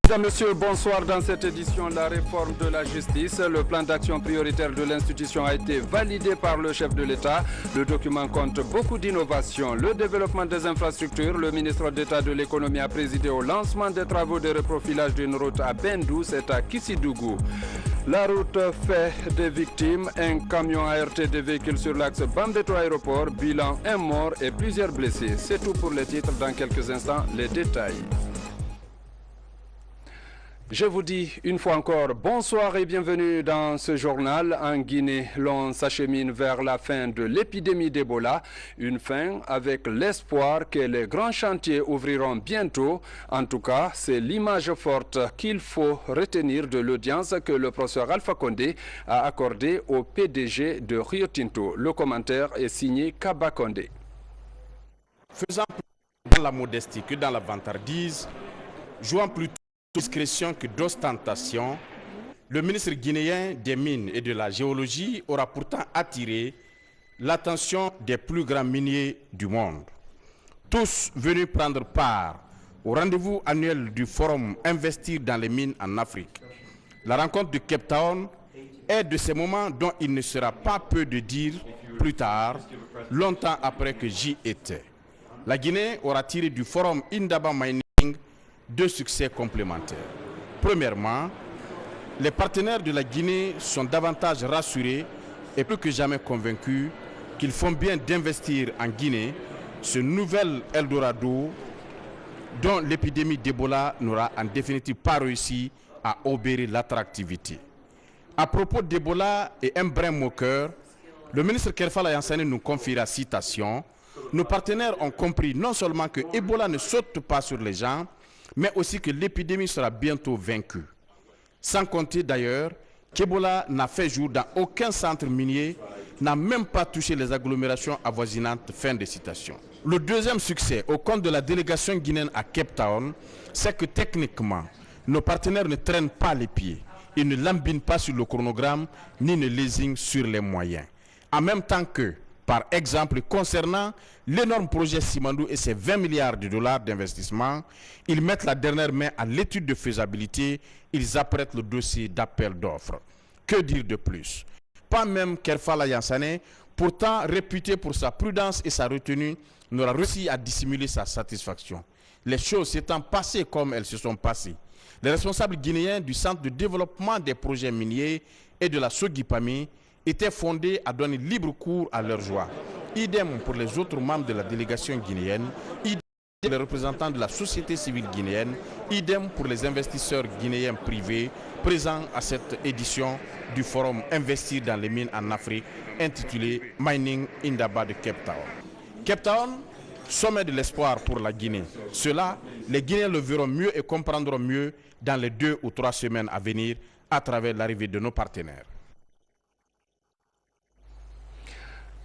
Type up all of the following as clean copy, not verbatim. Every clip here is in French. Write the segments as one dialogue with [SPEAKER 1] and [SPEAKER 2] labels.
[SPEAKER 1] Mesdames, Messieurs, bonsoir. Dans cette édition, la réforme de la justice, le plan d'action prioritaire de l'institution a été validé par le chef de l'État. Le document compte beaucoup d'innovations. Le développement des infrastructures, le ministre d'État de l'économie a présidé au lancement des travaux de reprofilage d'une route à Bendou, c'est à Kissidougou. La route fait des victimes, un camion ART des véhicules sur l'axe Bambeto-Aéroport, bilan un mort et plusieurs blessés. C'est tout pour les titres. Dans quelques instants, les détails. Je vous dis une fois encore bonsoir et bienvenue dans ce journal. En Guinée, l'on s'achemine vers la fin de l'épidémie d'Ebola. Une fin avec l'espoir que les grands chantiers ouvriront bientôt. En tout cas, c'est l'image forte qu'il faut retenir de l'audience que le professeur Alpha Condé a accordée au PDG de Rio Tinto. Le commentaire est signé Kaba Condé.
[SPEAKER 2] Faisant plus dans la modestie que dans la vantardise, jouant plutôt discrétion que d'ostentation, le ministre guinéen des Mines et de la Géologie aura pourtant attiré l'attention des plus grands miniers du monde. Tous venus prendre part au rendez-vous annuel du forum Investir dans les mines en Afrique. La rencontre de Cape Town est de ces moments dont il ne sera pas peu de dire plus tard, longtemps après que j'y étais. La Guinée aura tiré du forum Indaba Mining deux succès complémentaires. Premièrement, les partenaires de la Guinée sont davantage rassurés et plus que jamais convaincus qu'ils font bien d'investir en Guinée, ce nouvel Eldorado dont l'épidémie d'Ebola n'aura en définitive pas réussi à obérer l'attractivité. À propos d'Ebola et un brin moqueur, le ministre Kerfala Yansane nous confiera citation: nos partenaires ont compris non seulement que Ebola ne saute pas sur les gens, mais aussi que l'épidémie sera bientôt vaincue. Sans compter d'ailleurs qu'Ebola n'a fait jour dans aucun centre minier, n'a même pas touché les agglomérations avoisinantes. Fin de citation. Le deuxième succès au compte de la délégation guinéenne à Cape Town, c'est que techniquement, nos partenaires ne traînent pas les pieds. Ils ne lambinent pas sur le chronogramme, ni ne lésinent sur les moyens. En même temps que, par exemple, concernant l'énorme projet Simandou et ses 20 milliards de dollars d'investissement, ils mettent la dernière main à l'étude de faisabilité, ils apprêtent le dossier d'appel d'offres. Que dire de plus? Pas même Kerfala Yansane, pourtant réputé pour sa prudence et sa retenue, n'aura réussi à dissimuler sa satisfaction. Les choses s'étant passées comme elles se sont passées, les responsables guinéens du Centre de développement des projets miniers et de la Sogipami étaient fondés à donner libre cours à leur joie. Idem pour les autres membres de la délégation guinéenne, idem pour les représentants de la société civile guinéenne, idem pour les investisseurs guinéens privés présents à cette édition du forum Investir dans les mines en Afrique, intitulé Mining Indaba de Cape Town. Cape Town, sommet de l'espoir pour la Guinée. Cela, les Guinéens le verront mieux et comprendront mieux dans les 2 ou 3 semaines à venir à travers l'arrivée de nos partenaires.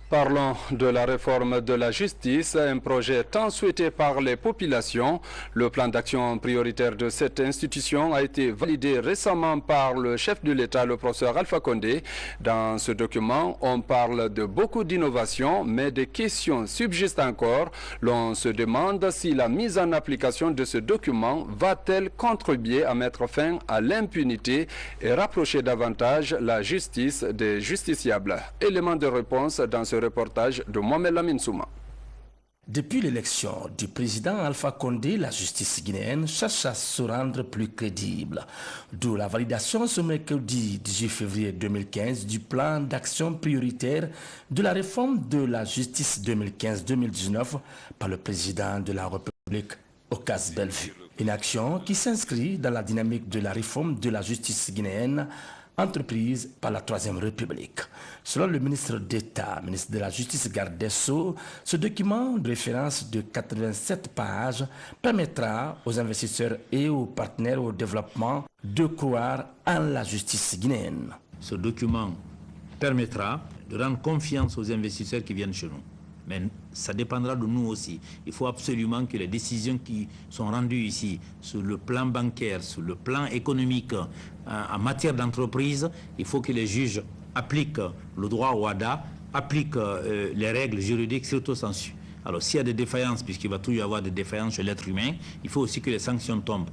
[SPEAKER 1] Parlons de la réforme de la justice, un projet tant souhaité par les populations. Le plan d'action prioritaire de cette institution a été validé récemment par le chef de l'État, le professeur Alpha Condé. Dans ce document, on parle de beaucoup d'innovations, mais des questions subsistent encore. L'on se demande si la mise en application de ce document va-t-elle contribuer à mettre fin à l'impunité et rapprocher davantage la justice des justiciables. Élément de réponse dans ce reportage de Mohamed Lamine Souma.
[SPEAKER 3] Depuis l'élection du président Alpha Condé, la justice guinéenne cherche à se rendre plus crédible. D'où la validation ce mercredi 18 février 2015 du plan d'action prioritaire de la réforme de la justice 2015-2019 par le président de la République, Ocas Bellevue. Une action qui s'inscrit dans la dynamique de la réforme de la justice guinéenne entreprise par la Troisième République. Selon le ministre d'État, ministre de la Justice Garde des Sceaux, ce document de référence de 87 pages permettra aux investisseurs et aux partenaires au développement de croire en la justice guinéenne.
[SPEAKER 4] Ce document permettra de rendre confiance aux investisseurs qui viennent chez nous. Mais ça dépendra de nous aussi. Il faut absolument que les décisions qui sont rendues ici, sur le plan bancaire, sur le plan économique, en matière d'entreprise, il faut que les juges appliquent le droit au WADA, appliquent les règles juridiques, surtout sensu. Alors s'il y a des défaillances, puisqu'il va toujours y avoir des défaillances chez l'être humain, il faut aussi que les sanctions tombent.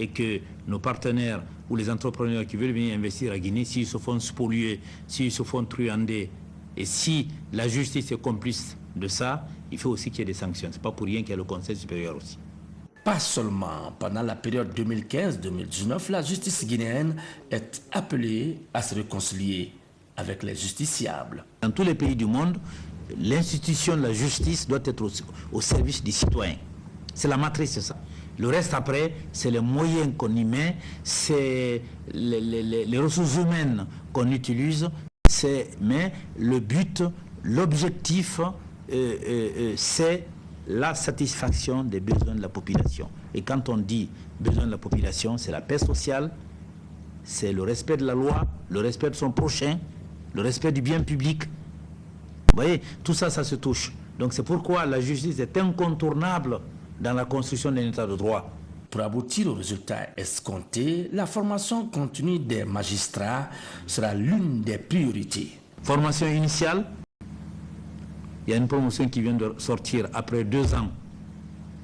[SPEAKER 4] et que nos partenaires ou les entrepreneurs qui veulent venir investir à Guinée, s'ils se font spolier, s'ils se font truander, et si la justice est complice de ça, il faut aussi qu'il y ait des sanctions. Ce n'est pas pour rien qu'il y a le Conseil supérieur aussi.
[SPEAKER 3] Pas seulement pendant la période 2015-2019, la justice guinéenne est appelée à se réconcilier avec les justiciables.
[SPEAKER 4] Dans tous les pays du monde, l'institution de la justice doit être au service des citoyens. C'est la matrice, c'est ça. Le reste après, c'est les moyens qu'on y met, c'est les ressources humaines qu'on utilise, mais le but, l'objectif, c'est la satisfaction des besoins de la population. Et quand on dit besoin de la population, c'est la paix sociale, c'est le respect de la loi, le respect de son prochain, le respect du bien public. Vous voyez, tout ça, ça se touche. Donc c'est pourquoi la justice est incontournable dans la construction d'un état de droit.
[SPEAKER 3] Pour aboutir aux résultats escomptés, la formation continue des magistrats sera l'une des priorités.
[SPEAKER 4] Formation initiale, il y a une promotion qui vient de sortir après 2 ans.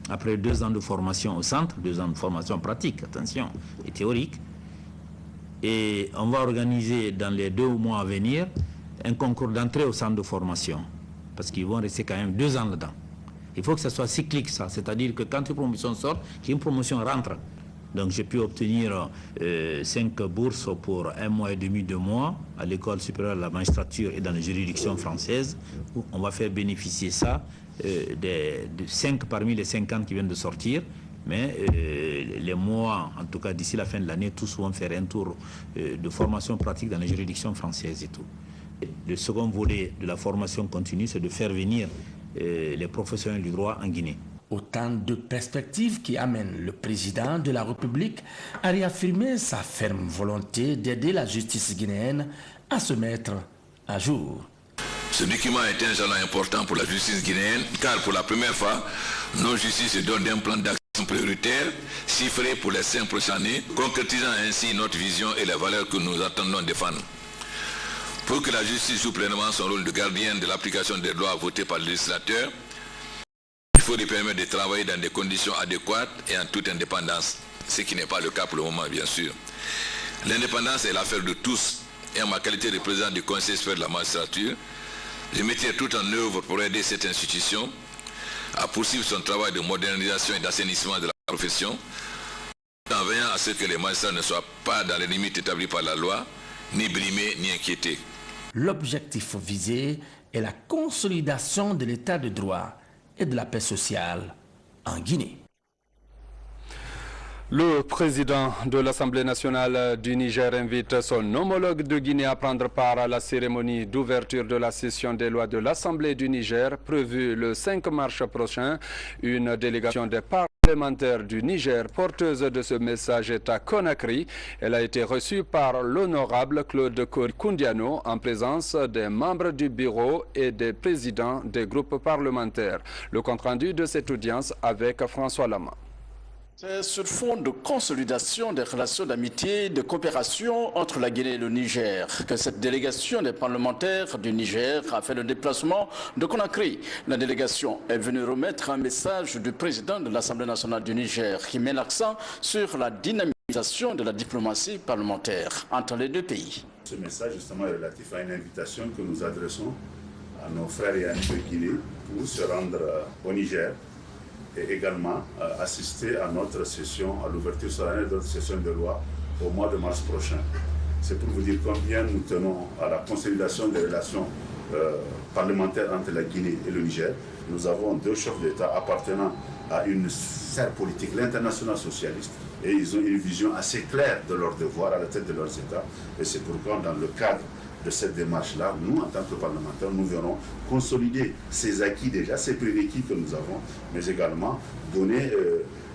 [SPEAKER 4] Après 2 ans de formation au centre, 2 ans de formation pratique, attention, et théorique. Et on va organiser dans les 2 mois à venir un concours d'entrée au centre de formation. Parce qu'ils vont rester quand même 2 ans là-dedans. Il faut que ça soit cyclique, ça. C'est-à-dire que quand une promotion sort, qu'une promotion rentre. Donc j'ai pu obtenir 5 bourses pour 1 mois et demi, 2 mois à l'école supérieure de la magistrature et dans les juridictions françaises, où on va faire bénéficier ça de 5 parmi les 50 qui viennent de sortir. Mais les mois, en tout cas d'ici la fin de l'année, tous vont faire un tour de formation pratique dans les juridictions françaises et tout. Le second volet de la formation continue, c'est de faire venir les professionnels du droit en Guinée.
[SPEAKER 3] Autant de perspectives qui amènent le président de la République à réaffirmer sa ferme volonté d'aider la justice guinéenne à se mettre à jour.
[SPEAKER 5] Ce document est un jalon important pour la justice guinéenne, car pour la première fois, nos justices se donnent un plan d'action prioritaire, chiffré pour les 5 prochaines années, concrétisant ainsi notre vision et les valeurs que nous attendons défendre. Pour que la justice joue pleinement son rôle de gardienne de l'application des lois votées par le législateur, il faut lui permettre de travailler dans des conditions adéquates et en toute indépendance, ce qui n'est pas le cas pour le moment, bien sûr. L'indépendance est l'affaire de tous, et en ma qualité de président du Conseil supérieur de la magistrature, je mettrai tout en œuvre pour aider cette institution à poursuivre son travail de modernisation et d'assainissement de la profession, en veillant à ce que les magistrats ne soient pas dans les limites établies par la loi, ni brimés, ni inquiétés.
[SPEAKER 3] L'objectif visé est la consolidation de l'état de droit et de la paix sociale en Guinée.
[SPEAKER 1] Le président de l'Assemblée nationale du Niger invite son homologue de Guinée à prendre part à la cérémonie d'ouverture de la session des lois de l'Assemblée du Niger prévue le 5 mars prochain. Une délégation des parlementaires du Niger porteuse de ce message est à Conakry. Elle a été reçue par l'honorable Claude Koundiano en présence des membres du bureau et des présidents des groupes parlementaires. Le compte-rendu de cette audience avec François Lama.
[SPEAKER 6] C'est sur fond de consolidation des relations d'amitié et de coopération entre la Guinée et le Niger que cette délégation des parlementaires du Niger a fait le déplacement de Conakry. La délégation est venue remettre un message du président de l'Assemblée nationale du Niger qui met l'accent sur la dynamisation de la diplomatie parlementaire entre les 2 pays.
[SPEAKER 7] Ce message justement est relatif à une invitation que nous adressons à nos frères et amis de Guinée pour se rendre au Niger et également assister à notre session, à l'ouverture solennelle de notre session de loi au mois de mars prochain. C'est pour vous dire combien nous tenons à la consolidation des relations parlementaires entre la Guinée et le Niger. Nous avons 2 chefs d'État appartenant à une sphère politique, l'international socialiste, et ils ont une vision assez claire de leurs devoirs à la tête de leurs États. Et c'est pourquoi, dans le cadre de cette démarche-là, nous, en tant que parlementaires, nous verrons consolider ces acquis déjà, ces prérequis que nous avons, mais également donner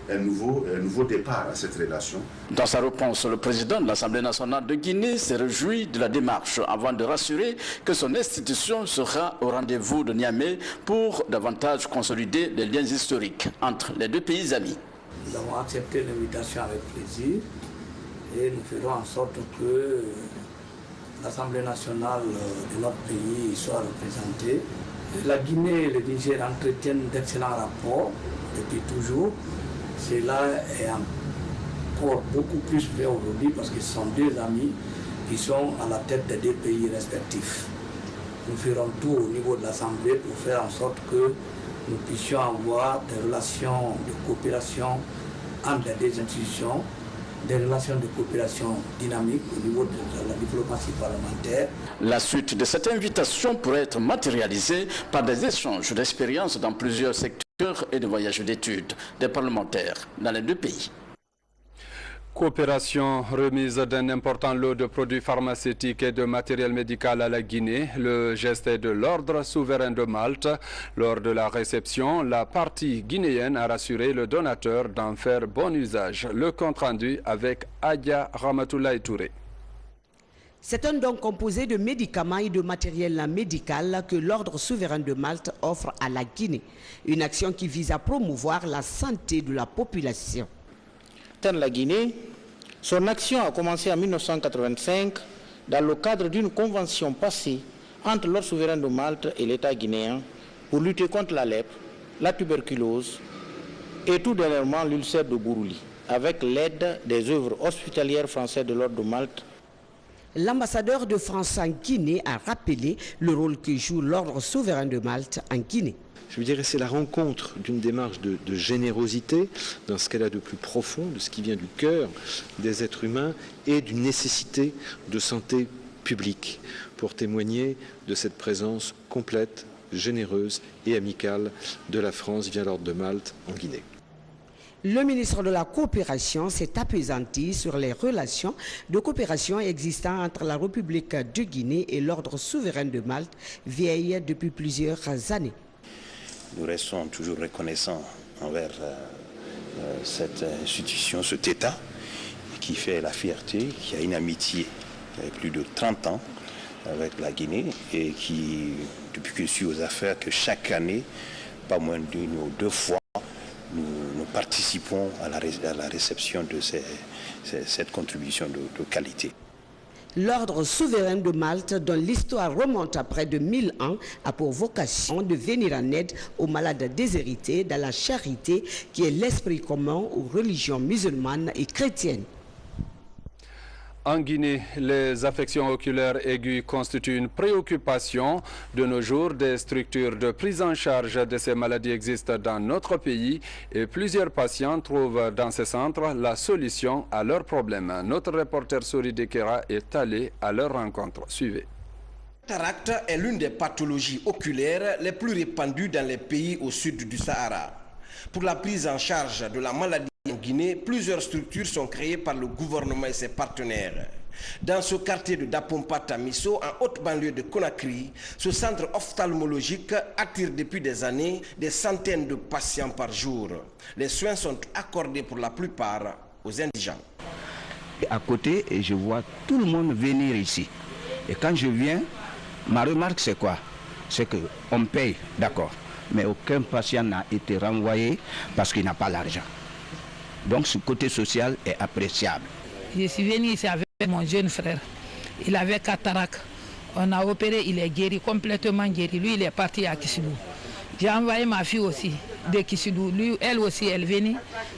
[SPEAKER 7] un nouveau départ à cette relation.
[SPEAKER 6] Dans sa réponse, le président de l'Assemblée nationale de Guinée s'est réjoui de la démarche avant de rassurer que son institution sera au rendez-vous de Niamey pour davantage consolider les liens historiques entre les 2 pays amis.
[SPEAKER 8] Nous avons accepté l'invitation avec plaisir et nous ferons en sorte que l'Assemblée nationale de notre pays soit représentée. La Guinée et le Niger entretiennent d'excellents rapports depuis toujours. Cela est en rapport beaucoup plus fait aujourd'hui parce que ce sont deux amis qui sont à la tête des deux pays respectifs. Nous ferons tout au niveau de l'Assemblée pour faire en sorte que nous puissions avoir des relations de coopération entre les deux institutions, des relations de coopération dynamiques au niveau de la diplomatie parlementaire.
[SPEAKER 6] La suite de cette invitation pourrait être matérialisée par des échanges d'expériences dans plusieurs secteurs et de voyages d'études des parlementaires dans les deux pays.
[SPEAKER 1] Coopération, remise d'un important lot de produits pharmaceutiques et de matériel médical à la Guinée. Le geste est de l'ordre souverain de Malte. Lors de la réception, la partie guinéenne a rassuré le donateur d'en faire bon usage. Le compte rendu avec Adia Ramatoulaye Touré.
[SPEAKER 9] C'est un don composé de médicaments et de matériel médical que l'Ordre souverain de Malte offre à la Guinée. Une action qui vise à promouvoir la santé de la population.
[SPEAKER 10] Dans la Guinée, son action a commencé en 1985 dans le cadre d'une convention passée entre l'Ordre souverain de Malte et l'État guinéen pour lutter contre la lèpre, la tuberculose et tout dernièrement l'ulcère de Gourouli, avec l'aide des œuvres hospitalières françaises de l'Ordre de Malte.
[SPEAKER 9] L'ambassadeur de France en Guinée a rappelé le rôle que joue l'Ordre souverain de Malte en Guinée.
[SPEAKER 11] Je vous dirais, c'est la rencontre d'une démarche de générosité, dans ce qu'elle a de plus profond, de ce qui vient du cœur des êtres humains, et d'une nécessité de santé publique, pour témoigner de cette présence complète, généreuse et amicale de la France via l'Ordre de Malte en Guinée.
[SPEAKER 9] Le ministre de la Coopération s'est appesanti sur les relations de coopération existant entre la République de Guinée et l'Ordre souverain de Malte, vieille depuis plusieurs années.
[SPEAKER 12] Nous restons toujours reconnaissants envers cette institution, cet État, qui fait la fierté, qui a une amitié il y a plus de 30 ans avec la Guinée et qui, depuis que je suis aux affaires, que chaque année, pas moins d'une ou deux fois, nous participons à la réception de cette contribution de qualité.
[SPEAKER 9] L'Ordre souverain de Malte, dont l'histoire remonte à près de 1000 ans, a pour vocation de venir en aide aux malades déshérités dans la charité qui est l'esprit commun aux religions musulmanes et chrétiennes.
[SPEAKER 1] En Guinée, les affections oculaires aiguës constituent une préoccupation. De nos jours, des structures de prise en charge de ces maladies existent dans notre pays et plusieurs patients trouvent dans ces centres la solution à leurs problèmes. Notre reporter Sori Dekera est allé à leur rencontre. Suivez.
[SPEAKER 13] La cataracte est l'une des pathologies oculaires les plus répandues dans les pays au sud du Sahara. Pour la prise en charge de la maladie en Guinée, plusieurs structures sont créées par le gouvernement et ses partenaires. Dans ce quartier de Dapompata-Misso, en haute banlieue de Conakry, ce centre ophtalmologique attire depuis des années des centaines de patients par jour. Les soins sont accordés pour la plupart aux indigents.
[SPEAKER 14] À côté, et je vois tout le monde venir ici. Et quand je viens, ma remarque c'est quoi? C'est qu'on paye, d'accord, mais aucun patient n'a été renvoyé parce qu'il n'a pas l'argent. Donc ce côté social est appréciable.
[SPEAKER 15] Je suis venu ici avec mon jeune frère. Il avait cataracte. On a opéré, il est guéri, complètement guéri. Lui, il est parti à Kissidou. J'ai envoyé ma fille aussi de Kissidou. Lui, elle aussi, elle venait.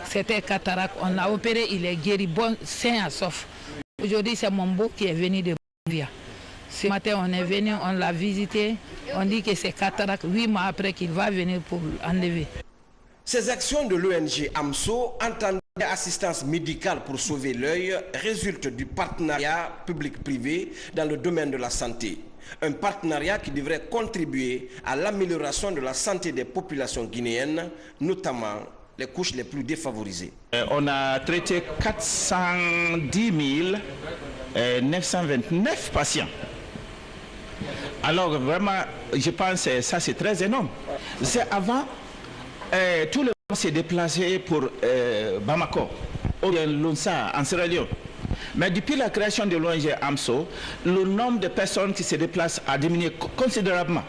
[SPEAKER 15] C'était cataracte. On a opéré, il est guéri, bon, sain à sauf. Aujourd'hui, c'est mon beau qui est venu de Bavia. Ce matin, on est venu, on l'a visité. On dit que c'est cataracte. 8 mois après qu'il va venir pour enlever.
[SPEAKER 13] Ces actions de l'ONG AMSO, entendant assistance médicale pour sauver l'œil, résultent du partenariat public-privé dans le domaine de la santé. Un partenariat qui devrait contribuer à l'amélioration de la santé des populations guinéennes, notamment les couches les plus défavorisées.
[SPEAKER 10] On a traité 410 929 patients. Alors vraiment, je pense que ça c'est très énorme. C'est avant... tout le monde s'est déplacé pour Bamako, ou bien Lunsa, en Sierra Leone. Mais depuis la création de l'ONG AMSO, le nombre de personnes qui se déplacent a diminué considérablement.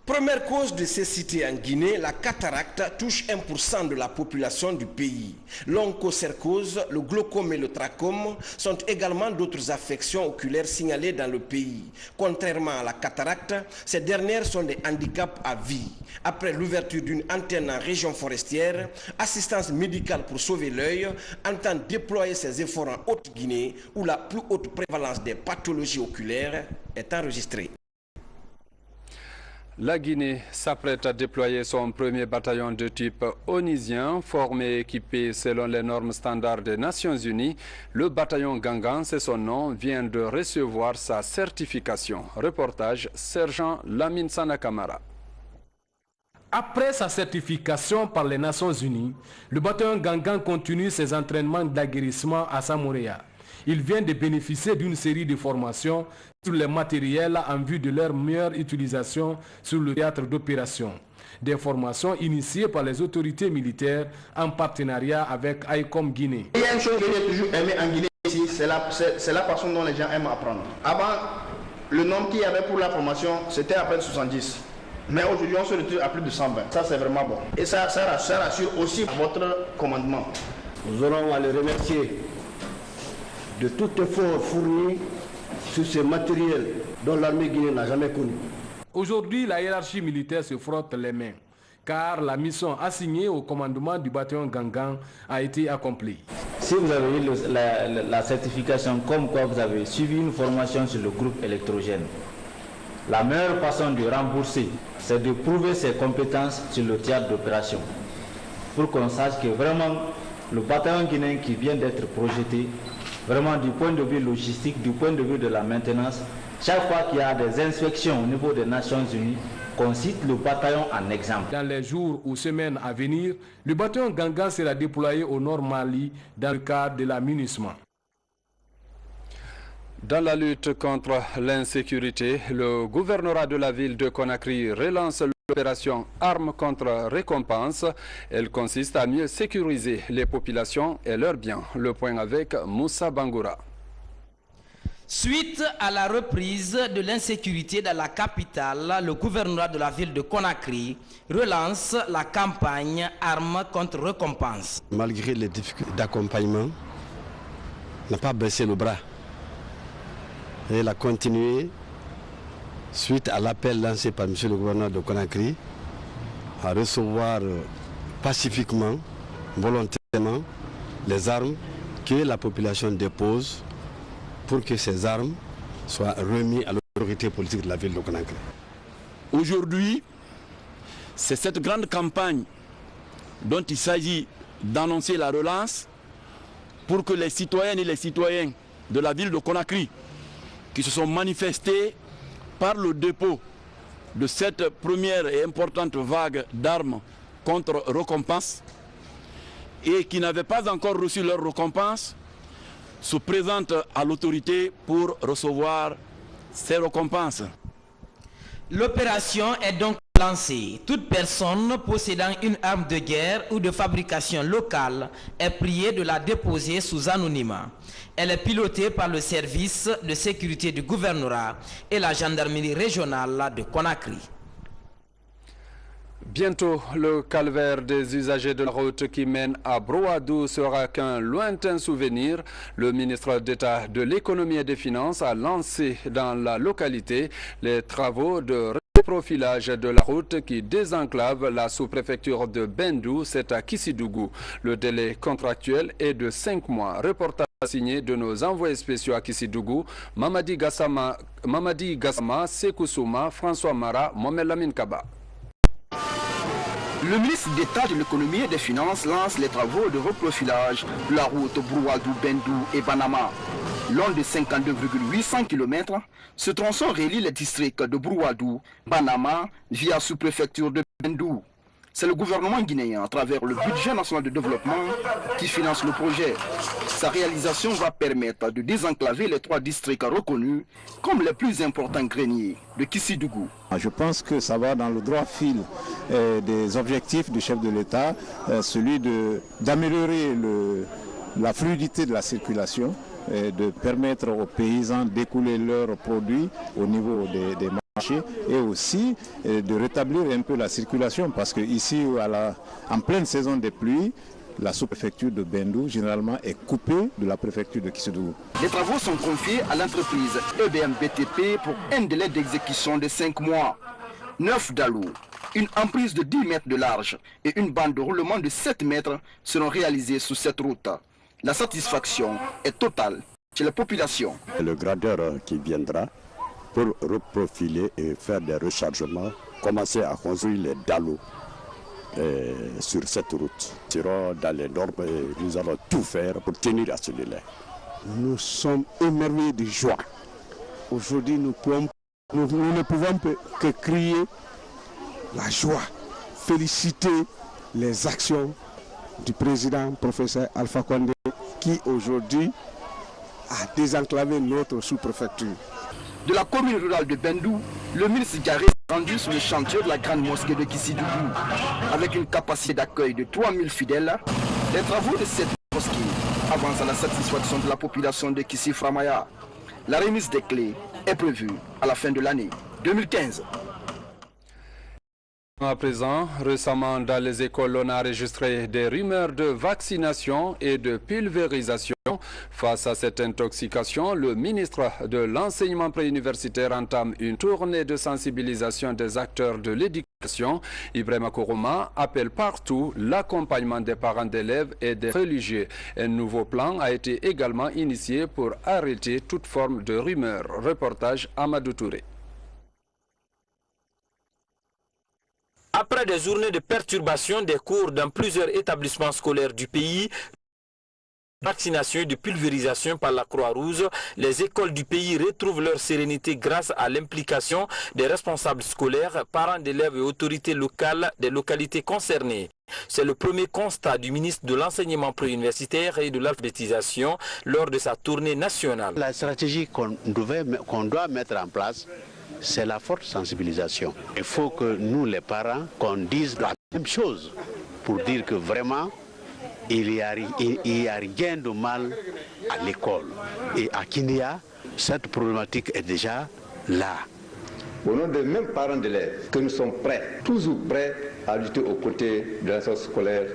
[SPEAKER 13] Première cause de cécité en Guinée, la cataracte touche 1% de la population du pays. L'onchocercose, le glaucome et le trachome sont également d'autres affections oculaires signalées dans le pays. Contrairement à la cataracte, ces dernières sont des handicaps à vie. Après l'ouverture d'une antenne en région forestière, Assistance médicale pour sauver l'œil entend déployer ses efforts en Haute-Guinée où la plus haute prévalence des pathologies oculaires est enregistrée.
[SPEAKER 1] La Guinée s'apprête à déployer son premier bataillon de type onusien, formé et équipé selon les normes standards des Nations Unies. Le bataillon Gangan, c'est son nom, vient de recevoir sa certification. Reportage Sergent Lamine Sanakamara.
[SPEAKER 16] Après sa certification par les Nations Unies, le bataillon Gangan continue ses entraînements d'aguerrissement à Samoréa. Il vient de bénéficier d'une série de formations sur les matériels en vue de leur meilleure utilisation sur le théâtre d'opération. Des formations initiées par les autorités militaires en partenariat avec ICOM Guinée.
[SPEAKER 17] Il y a une chose que j'ai toujours aimé en Guinée ici, c'est la façon dont les gens aiment apprendre. Avant, le nombre qu'il y avait pour la formation, c'était à peine 70. Mais aujourd'hui, on se retrouve à plus de 120. Ça, c'est vraiment bon. Et ça rassure aussi votre commandement.
[SPEAKER 18] Nous aurons à le remercier de tout effort fourni sur ce matériel dont l'armée guinéenne n'a jamais connu.
[SPEAKER 16] Aujourd'hui, la hiérarchie militaire se frotte les mains, car la mission assignée au commandement du bataillon Gangan a été accomplie.
[SPEAKER 19] Si vous avez eu la certification comme quoi vous avez suivi une formation sur le groupe électrogène, la meilleure façon de rembourser, c'est de prouver ses compétences sur le théâtre d'opération, pour qu'on sache que vraiment le bataillon guinéen qui vient d'être projeté, vraiment du point de vue logistique, du point de vue de la maintenance, chaque fois qu'il y a des inspections au niveau des Nations Unies, qu'on cite le bataillon en exemple.
[SPEAKER 16] Dans les jours ou semaines à venir, le bataillon Gangan sera déployé au nord Mali dans le cadre de la MINUSMA.
[SPEAKER 1] Dans la lutte contre l'insécurité, le gouvernorat de la ville de Conakry relance l'opération Armes contre récompense. Elle consiste à mieux sécuriser les populations et leurs biens. Le point avec Moussa Bangoura.
[SPEAKER 20] Suite à la reprise de l'insécurité dans la capitale, le gouvernorat de la ville de Conakry relance la campagne Armes contre récompense.
[SPEAKER 21] Malgré les difficultés d'accompagnement, n'a pas baissé le bras. Et il a continué, suite à l'appel lancé par M. le gouverneur de Conakry, à recevoir pacifiquement, volontairement, les armes que la population dépose pour que ces armes soient remises à l'autorité politique de la ville de Conakry.
[SPEAKER 22] Aujourd'hui, c'est cette grande campagne dont il s'agit d'annoncer la relance pour que les citoyennes et les citoyens de la ville de Conakry qui se sont manifestés par le dépôt de cette première et importante vague d'armes contre récompense et qui n'avaient pas encore reçu leur récompense se présentent à l'autorité pour recevoir ces récompenses.
[SPEAKER 20] L'opération est donc lancée. Toute personne possédant une arme de guerre ou de fabrication locale est priée de la déposer sous anonymat. Elle est pilotée par le service de sécurité du gouvernorat et la gendarmerie régionale de Conakry.
[SPEAKER 1] Bientôt, le calvaire des usagers de la route qui mène à Brouadou sera qu'un lointain souvenir. Le ministre d'État de l'économie et des finances a lancé dans la localité les travaux de reprofilage de la route qui désenclave la sous-préfecture de Bendou, c'est à Kissidougou. Le délai contractuel est de 5 mois. Reportage signé de nos envoyés spéciaux à Kissidougou, Mamadi Gassama, Sekou Souma, François Mara, Mohamed Lamine Kaba.
[SPEAKER 23] Le ministre d'État de l'économie et des finances lance les travaux de reprofilage de la route Brouadou-Bendou et Banama. Long de 52,800 km, ce tronçon relie les districts de Brouadou, Banama, via sous-préfecture de Bendou. C'est le gouvernement guinéen, à travers le budget national de développement, qui finance le projet. Sa réalisation va permettre de désenclaver les 3 districts reconnus comme les plus importants greniers de Kissidougou.
[SPEAKER 24] Je pense que ça va dans le droit fil des objectifs du chef de l'État, celui d'améliorer la fluidité de la circulation, et de permettre aux paysans d'écouler leurs produits au niveau des marchés. et aussi de rétablir un peu la circulation parce que ici, en pleine saison des pluies, la sous-préfecture de Bendou, généralement, est coupée de la préfecture de Kissoudou.
[SPEAKER 23] Les travaux sont confiés à l'entreprise EBM BTP pour un délai d'exécution de 5 mois. 9 dalous, une emprise de 10 mètres de large et une bande de roulement de 7 mètres seront réalisés sur cette route. La satisfaction est totale chez la population.
[SPEAKER 2] Le gradeur qui viendra pour reprofiler et faire des rechargements, commencer à construire les dalous sur cette route. Nous serons dans les normes et nous allons tout faire pour tenir à ce délai.
[SPEAKER 3] Nous sommes émerveillés de joie. Aujourd'hui, nous ne pouvons que crier la joie, féliciter les actions du président professeur Alpha Condé qui aujourd'hui a désenclavé notre sous-préfecture.
[SPEAKER 23] De la commune rurale de Bendou, le ministre Diaré est rendu sur le chantier de la grande mosquée de Kissidou. Avec une capacité d'accueil de 3000 fidèles, les travaux de cette mosquée avancent à la satisfaction de la population de Kissi-Framaya. La remise des clés est prévue à la fin de l'année 2015.
[SPEAKER 1] À présent, récemment dans les écoles, on a enregistré des rumeurs de vaccination et de pulvérisation. Face à cette intoxication, le ministre de l'enseignement préuniversitaire entame une tournée de sensibilisation des acteurs de l'éducation. Ibrahima Kourouma appelle partout l'accompagnement des parents d'élèves et des religieux. Un nouveau plan a été également initié pour arrêter toute forme de rumeur. Reportage Amadou Touré.
[SPEAKER 4] Après des journées de perturbation des cours dans plusieurs établissements scolaires du pays, vaccination et de pulvérisation par la Croix-Rouge, les écoles du pays retrouvent leur sérénité grâce à l'implication des responsables scolaires, parents d'élèves et autorités locales des localités concernées. C'est le premier constat du ministre de l'enseignement préuniversitaire et de l'alphabétisation lors de sa tournée nationale.
[SPEAKER 5] La stratégie qu'on doit mettre en place, c'est la forte sensibilisation. Il faut que nous, les parents, qu'on dise la même chose pour dire que vraiment, il n'y a rien de mal à l'école. Et à Kinia, cette problématique est déjà là.
[SPEAKER 25] Au nom des mêmes parents d'élèves, que nous sommes prêts, toujours prêts à lutter aux côtés de l'institution scolaire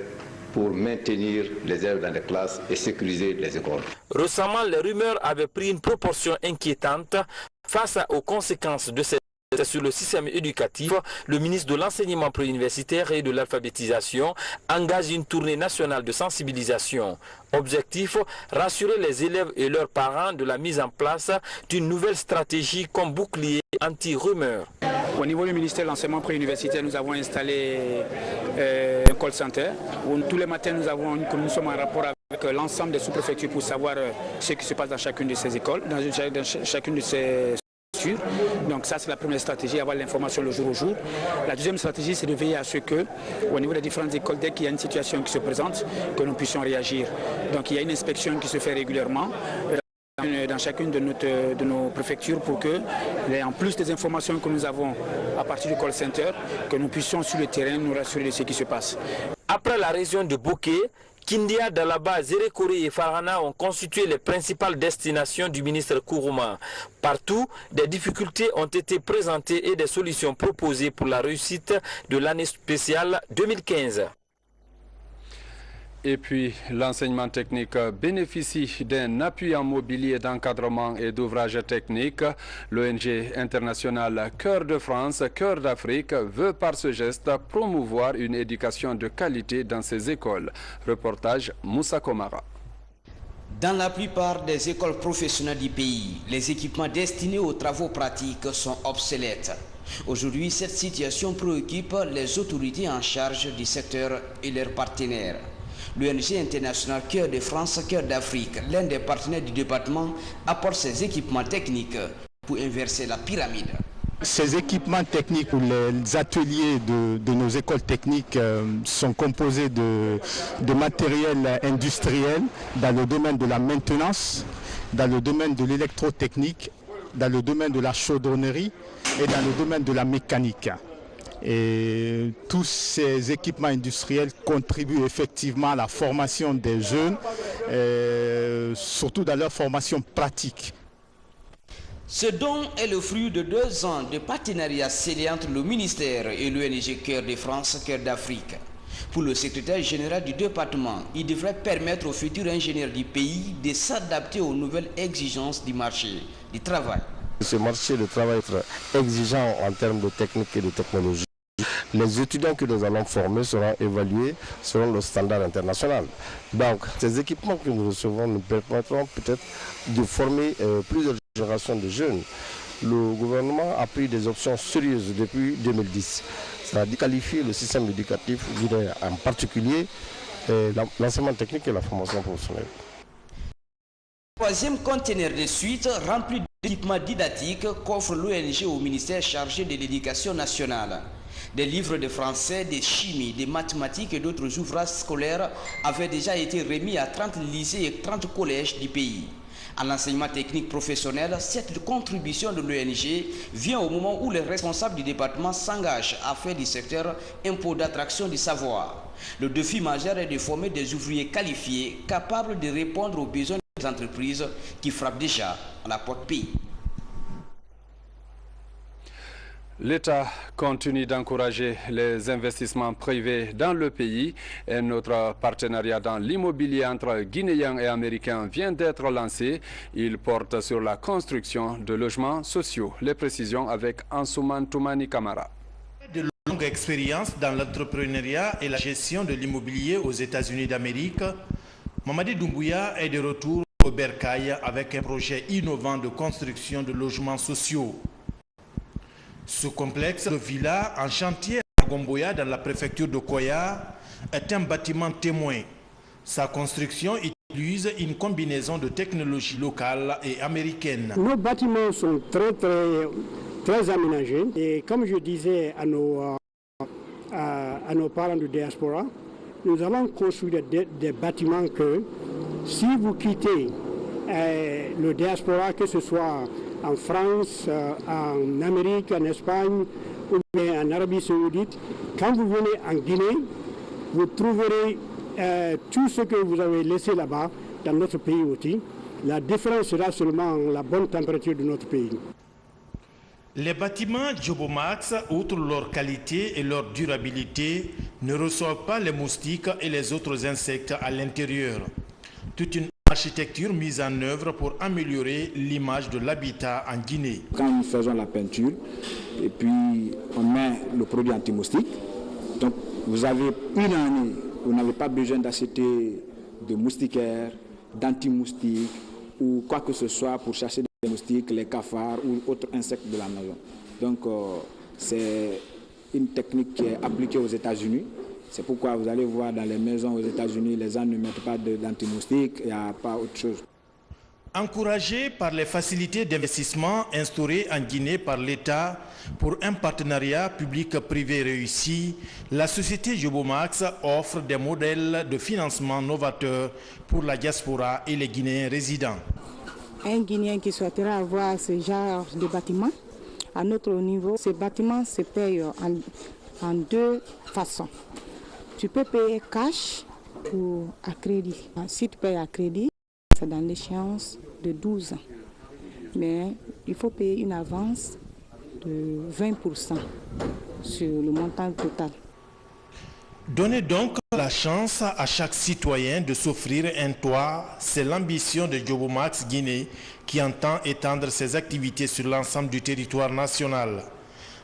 [SPEAKER 25] pour maintenir les élèves dans les classes et sécuriser les écoles.
[SPEAKER 4] Récemment, les rumeurs avaient pris une proportion inquiétante. Face aux conséquences de cette sur le système éducatif, le ministre de l'enseignement préuniversitaire et de l'alphabétisation engage une tournée nationale de sensibilisation. Objectif, rassurer les élèves et leurs parents de la mise en place d'une nouvelle stratégie comme bouclier anti-rumeurs.
[SPEAKER 26] Au niveau du ministère de l'enseignement préuniversitaire, nous avons installé un call center où tous les matins nous sommes en rapport avec l'ensemble des sous-préfectures pour savoir ce qui se passe dans chacune de ces écoles, dans chacune de ces structures. Donc ça, c'est la première stratégie, avoir l'information le jour au jour. La deuxième stratégie, c'est de veiller à ce que, au niveau des différentes écoles, dès qu'il y a une situation qui se présente, que nous puissions réagir. Donc il y a une inspection qui se fait régulièrement dans chacune de nos préfectures pour que, en plus des informations que nous avons à partir du call center, que nous puissions sur le terrain nous rassurer de ce qui se passe.
[SPEAKER 4] Après la région de Bouquet, Kindia, Dalaba, Zérékoré et Farhana ont constitué les principales destinations du ministre Kourouma. Partout, des difficultés ont été présentées et des solutions proposées pour la réussite de l'année spéciale 2015.
[SPEAKER 1] Et puis, l'enseignement technique bénéficie d'un appui en mobilier d'encadrement et d'ouvrage technique. L'ONG internationale Cœur de France, Cœur d'Afrique veut par ce geste promouvoir une éducation de qualité dans ces écoles. Reportage Moussa Komara.
[SPEAKER 27] Dans la plupart des écoles professionnelles du pays, les équipements destinés aux travaux pratiques sont obsolètes. Aujourd'hui, cette situation préoccupe les autorités en charge du secteur et leurs partenaires. L'ONG internationale Cœur de France, Cœur d'Afrique, l'un des partenaires du département, apporte ses équipements techniques pour inverser la pyramide.
[SPEAKER 24] Ces équipements techniques ou les ateliers de nos écoles techniques sont composés de matériel industriel dans le domaine de la maintenance, dans le domaine de l'électrotechnique, dans le domaine de la chaudronnerie et dans le domaine de la mécanique. Et tous ces équipements industriels contribuent effectivement à la formation des jeunes, surtout dans leur formation pratique.
[SPEAKER 27] Ce don est le fruit de 2 ans de partenariat scellé entre le ministère et l'ONG Cœur de France, Cœur d'Afrique. Pour le secrétaire général du département, il devrait permettre aux futurs ingénieurs du pays de s'adapter aux nouvelles exigences du marché du travail.
[SPEAKER 6] Ce marché du travail est exigeant en termes de technique et de technologie. Les étudiants que nous allons former seront évalués selon le standard international. Donc, ces équipements que nous recevons nous permettront peut-être de former plusieurs générations de jeunes. Le gouvernement a pris des options sérieuses depuis 2010. Ça a qualifié le système éducatif, en particulier l'enseignement technique et la formation professionnelle.
[SPEAKER 27] 3e conteneur de suite rempli d'équipements didactiques qu'offre l'ONG au ministère chargé de l'éducation nationale. Des livres de français, de chimie, de mathématiques et d'autres ouvrages scolaires avaient déjà été remis à 30 lycées et 30 collèges du pays. À l'enseignement technique professionnel, cette contribution de l'ONG vient au moment où les responsables du département s'engagent à faire du secteur un pôle d'attraction du savoir. Le défi majeur est de former des ouvriers qualifiés capables de répondre aux besoins des entreprises qui frappent déjà à la porte pays.
[SPEAKER 1] L'État continue d'encourager les investissements privés dans le pays et notre partenariat dans l'immobilier entre Guinéens et Américains vient d'être lancé. Il porte sur la construction de logements sociaux. Les précisions avec Ansouman Toumani Kamara.
[SPEAKER 7] De longue expérience dans l'entrepreneuriat et la gestion de l'immobilier aux États-Unis d'Amérique, Mamadi Doumbouya est de retour au Bercail avec un projet innovant de construction de logements sociaux. Ce complexe de villas en chantier à Gomboya dans la préfecture de Koya est un bâtiment témoin. Sa construction utilise une combinaison de technologies locales et américaines.
[SPEAKER 8] Nos bâtiments sont très aménagés et comme je disais à nos parents de diaspora, nous avons construit des bâtiments que si vous quittez le diaspora, que ce soit en France, en Amérique, en Espagne ou bien en Arabie Saoudite, quand vous venez en Guinée, vous trouverez tout ce que vous avez laissé là-bas dans notre pays aussi. La différence sera seulement la bonne température de notre pays.
[SPEAKER 7] Les bâtiments Jobomax, outre leur qualité et leur durabilité, ne reçoivent pas les moustiques et les autres insectes à l'intérieur. Toute une architecture mise en œuvre pour améliorer l'image de l'habitat en Guinée.
[SPEAKER 9] Quand nous faisons la peinture et puis on met le produit anti-moustique, donc vous avez une année, vous n'avez pas besoin d'acheter de moustiquaires, d'anti-moustiques ou quoi que ce soit pour chasser les moustiques, les cafards ou autres insectes de la maison. Donc c'est une technique qui est appliquée aux États-Unis. C'est pourquoi vous allez voir dans les maisons aux États-Unis, les gens ne mettent pas d'anti-moustiques, il n'y a pas autre chose.
[SPEAKER 7] Encouragé par les facilités d'investissement instaurées en Guinée par l'État pour un partenariat public-privé réussi, la société Jobomax offre des modèles de financement novateurs pour la diaspora et les Guinéens résidents.
[SPEAKER 11] Un Guinéen qui souhaitera avoir ce genre de bâtiment, à notre niveau, ces bâtiments se payent en 2 façons. Tu peux payer cash ou à crédit. Si tu payes à crédit, c'est dans l'échéance de 12 ans. Mais il faut payer une avance de 20% sur le montant total.
[SPEAKER 7] Donnez donc la chance à chaque citoyen de s'offrir un toit. C'est l'ambition de Jobomax Guinée qui entend étendre ses activités sur l'ensemble du territoire national.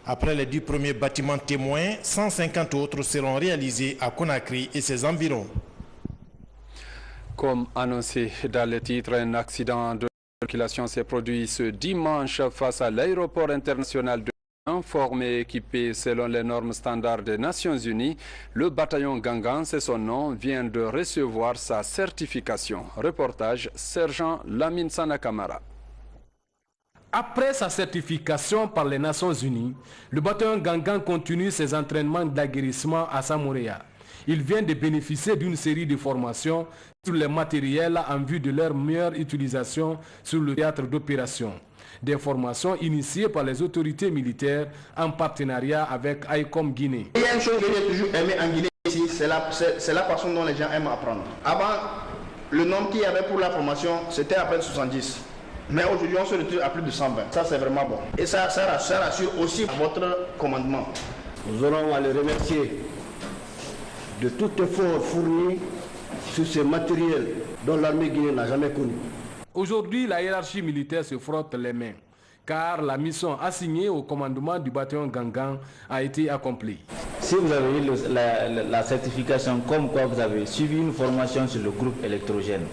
[SPEAKER 7] Après les 10 premiers bâtiments témoins, 150 autres seront réalisés à Conakry et ses environs.
[SPEAKER 1] Comme annoncé dans le titre, un accident de circulation s'est produit ce dimanche face à l'aéroport international de formé et équipé selon les normes standards des Nations Unies. Le bataillon Gangan, c'est son nom, vient de recevoir sa certification. Reportage Sergent Lamine Sanakamara.
[SPEAKER 16] Après sa certification par les Nations Unies, le bataillon Gangan continue ses entraînements d'aguerrissement à Samoréa. Il vient de bénéficier d'une série de formations sur les matériels en vue de leur meilleure utilisation sur le théâtre d'opération. Des formations initiées par les autorités militaires en partenariat avec ICOM Guinée.
[SPEAKER 17] Il y a une chose que j'ai toujours aimé en Guinée ici, c'est la façon dont les gens aiment apprendre. Avant, le nombre qu'il y avait pour la formation, c'était à peine 70. Mais aujourd'hui, on se retrouve à plus de 120. Ça, c'est vraiment bon. Et ça rassure aussi votre commandement.
[SPEAKER 10] Nous aurons à le remercier de tout effort fourni sur ce matériel dont l'armée guinéenne n'a jamais connu.
[SPEAKER 16] Aujourd'hui, la hiérarchie militaire se frotte les mains, car la mission assignée au commandement du bataillon Gangan a été accomplie.
[SPEAKER 12] Si vous avez eu la certification comme quoi vous avez suivi une formation sur le groupe électrogène,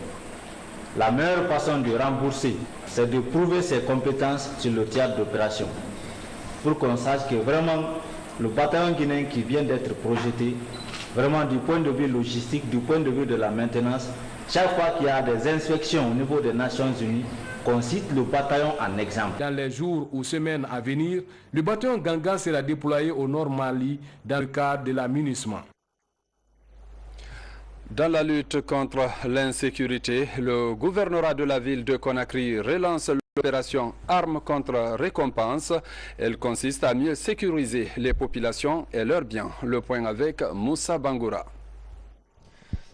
[SPEAKER 12] la meilleure façon de rembourser, c'est de prouver ses compétences sur le théâtre d'opération, pour qu'on sache que vraiment le bataillon guinéen qui vient d'être projeté, vraiment du point de vue logistique, du point de vue de la maintenance, chaque fois qu'il y a des inspections au niveau des Nations Unies, qu'on cite le bataillon en exemple.
[SPEAKER 16] Dans les jours ou semaines à venir, le bataillon Gangan sera déployé au nord Mali dans le cadre de la MINUSMA.
[SPEAKER 1] Dans la lutte contre l'insécurité, le gouvernorat de la ville de Conakry relance l'opération Armes contre récompense. Elle consiste à mieux sécuriser les populations et leurs biens. Le point avec Moussa Bangoura.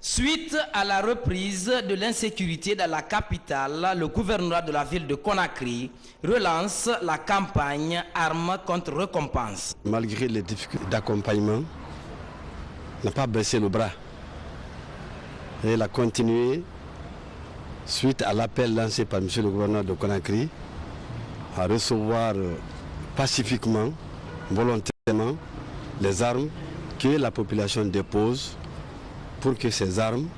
[SPEAKER 20] Suite à la reprise de l'insécurité dans la capitale, le gouvernorat de la ville de Conakry relance la campagne Armes contre récompense.
[SPEAKER 21] Malgré les difficultés d'accompagnement, n'a pas baissé le bras. Et elle a continué, suite à l'appel lancé par M. le gouverneur de Conakry, à recevoir pacifiquement, volontairement, les armes que la population dépose pour que ces armes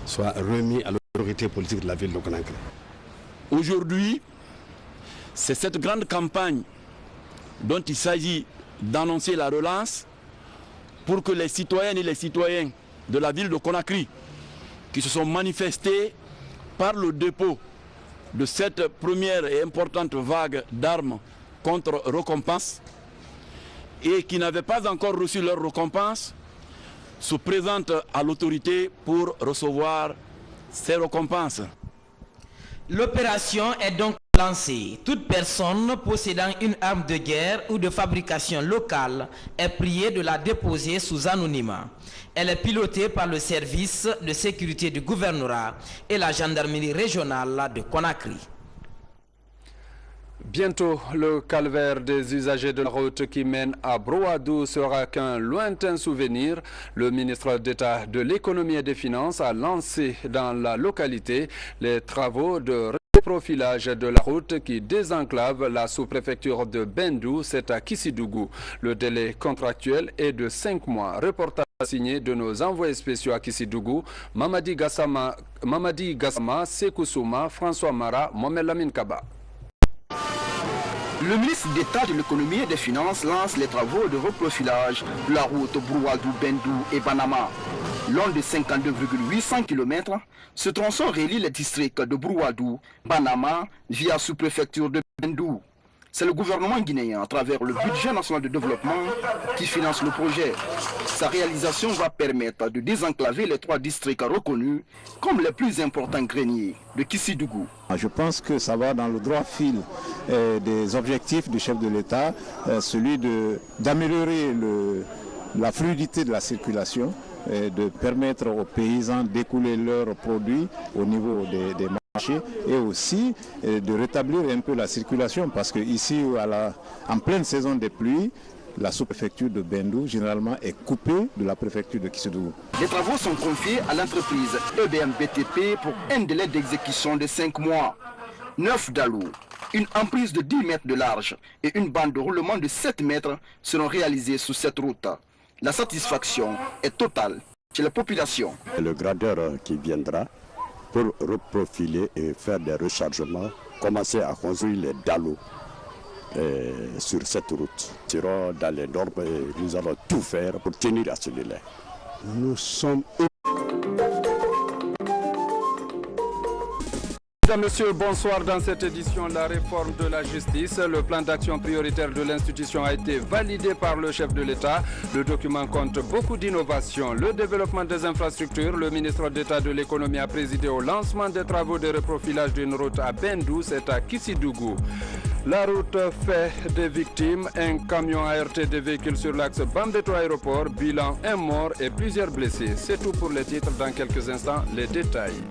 [SPEAKER 21] soient remises à l'autorité politique de la ville de Conakry.
[SPEAKER 22] Aujourd'hui, c'est cette grande campagne dont il s'agit d'annoncer la relance pour que les citoyennes et les citoyens de la ville de Conakry qui se sont manifestés par le dépôt de cette première et importante vague d'armes contre récompense et qui n'avaient pas encore reçu leur récompense se présentent à l'autorité pour recevoir ces récompenses.
[SPEAKER 20] L'opération est donc lancée. Toute personne possédant une arme de guerre ou de fabrication locale est priée de la déposer sous anonymat. Elle est pilotée par le service de sécurité du gouvernorat et la gendarmerie régionale de Conakry.
[SPEAKER 1] Bientôt, le calvaire des usagers de la route qui mène à Brouadou sera qu'un lointain souvenir. Le ministre d'État de l'Économie et des Finances a lancé dans la localité les travaux de reprofilage de la route qui désenclave la sous-préfecture de Bendou, c'est à Kissidougou. Le délai contractuel est de 5 mois. Reportage signé de nos envoyés spéciaux à Kissidougou, Mamadi Gassama, Sekou Souma, François Mara, Mohamed Lamine Kaba.
[SPEAKER 23] Le ministre d'État de l'Économie et des Finances lance les travaux de reprofilage de la route Brouadou-Bendou et Banama. Long de 52,800 km, ce tronçon relie les districts de Brouadou, Banama, via sous-préfecture de Bendou. C'est le gouvernement guinéen, à travers le budget national de développement, qui finance le projet. Sa réalisation va permettre de désenclaver les 3 districts reconnus comme les plus importants greniers de Kissidougou.
[SPEAKER 24] Je pense que ça va dans le droit fil des objectifs du chef de l'État, celui d'améliorer la fluidité de la circulation, de permettre aux paysans d'écouler leurs produits au niveau des marchés et aussi de rétablir un peu la circulation parce que ici, en pleine saison des pluies, la sous-préfecture de Bendou, généralement, est coupée de la préfecture de Kissidougou.
[SPEAKER 23] Les travaux sont confiés à l'entreprise EBM BTP pour un délai d'exécution de 5 mois. 9 dalous, une emprise de 10 mètres de large et une bande de roulement de 7 mètres seront réalisés sur cette route. La satisfaction est totale chez la population.
[SPEAKER 2] Le gradeur qui viendra pour reprofiler et faire des rechargements, commencer à construire les dallos sur cette route. Nous serons dans les normes et nous allons tout faire pour tenir à ce délai.
[SPEAKER 3] Nous sommes...
[SPEAKER 1] Mesdames, Messieurs, bonsoir. Dans cette édition, la réforme de la justice. Le plan d'action prioritaire de l'institution a été validé par le chef de l'État. Le document compte beaucoup d'innovations. Le développement des infrastructures. Le ministre d'État de l'Économie a présidé au lancement des travaux de reprofilage d'une route à Bendou, c'est à Kissidougou. La route fait des victimes. Un camion a heurté des véhicules sur l'axe Bambeto-Aéroport. Bilan, un mort et plusieurs blessés. C'est tout pour les titres. Dans quelques instants, les détails.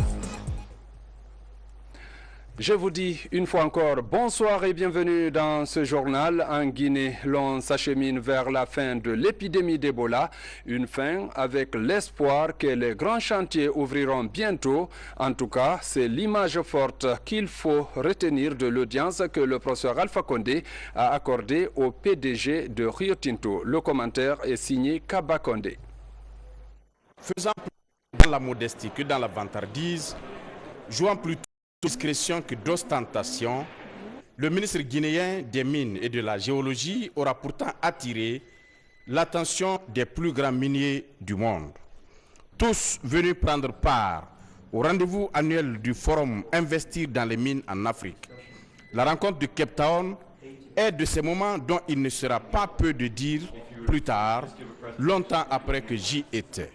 [SPEAKER 1] Je vous dis une fois encore bonsoir et bienvenue dans ce journal. En Guinée, l'on s'achemine vers la fin de l'épidémie d'Ebola. Une fin avec l'espoir que les grands chantiers ouvriront bientôt. En tout cas, c'est l'image forte qu'il faut retenir de l'audience que le professeur Alpha Condé a accordée au PDG de Rio Tinto. Le commentaire est signé Kaba Condé.
[SPEAKER 5] Faisant plus dans la modestie que dans la vantardise, jouant plutôt discrétion que d'ostentation, le ministre guinéen des Mines et de la Géologie aura pourtant attiré l'attention des plus grands miniers du monde. Tous venus prendre part au rendez-vous annuel du forum Investir dans les mines en Afrique. La rencontre de Cape Town est de ces moments dont il ne sera pas peu de dire plus tard, longtemps après que j'y étais.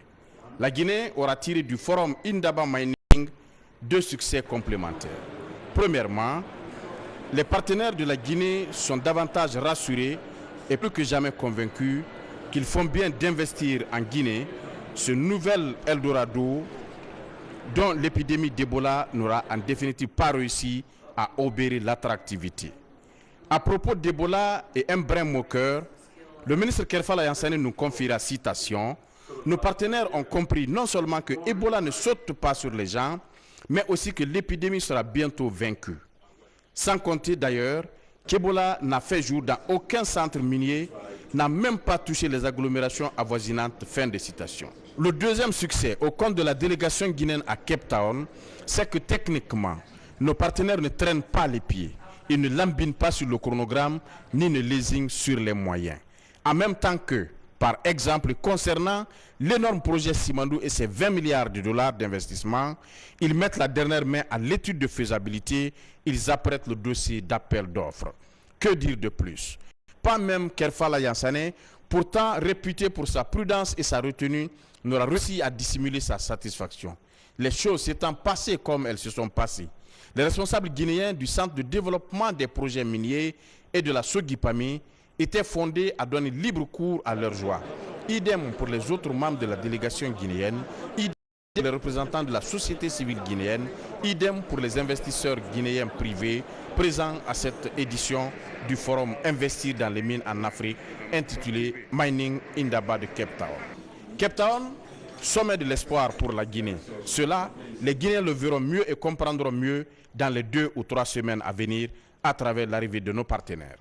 [SPEAKER 5] La Guinée aura tiré du forum Indaba Mining deux succès complémentaires. Premièrement, les partenaires de la Guinée sont davantage rassurés et plus que jamais convaincus qu'ils font bien d'investir en Guinée, ce nouvel Eldorado dont l'épidémie d'Ebola n'aura en définitive pas réussi à obérer l'attractivité. À propos d'Ebola et un brin moqueur, le ministre Kerfala Yansane nous confiera citation: nos partenaires ont compris non seulement que Ebola ne saute pas sur les gens, mais aussi que l'épidémie sera bientôt vaincue. Sans compter d'ailleurs qu'Ebola n'a fait jour dans aucun centre minier, n'a même pas touché les agglomérations avoisinantes. Fin de citation. Le deuxième succès au compte de la délégation guinéenne à Cape Town, c'est que techniquement, nos partenaires ne traînent pas les pieds. Ils ne lambinent pas sur le chronogramme, ni ne lésinent sur les moyens. En même temps que, par exemple, concernant l'énorme projet Simandou et ses 20 milliards de dollars d'investissement, ils mettent la dernière main à l'étude de faisabilité, ils apprêtent le dossier d'appel d'offres. Que dire de plus? Pas même Kerfala Yansane, pourtant réputé pour sa prudence et sa retenue, n'aura réussi à dissimuler sa satisfaction. Les choses s'étant passées comme elles se sont passées, les responsables guinéens du Centre de développement des projets miniers et de la Sogipami étaient fondés à donner libre cours à leur joie. Idem pour les autres membres de la délégation guinéenne, idem pour les représentants de la société civile guinéenne, idem pour les investisseurs guinéens privés présents à cette édition du forum Investir dans les mines en Afrique, intitulé Mining Indaba de Cape Town. Cape Town, sommet de l'espoir pour la Guinée. Cela, les Guinéens le verront mieux et comprendront mieux dans les 2 ou 3 semaines à venir à travers l'arrivée de nos partenaires.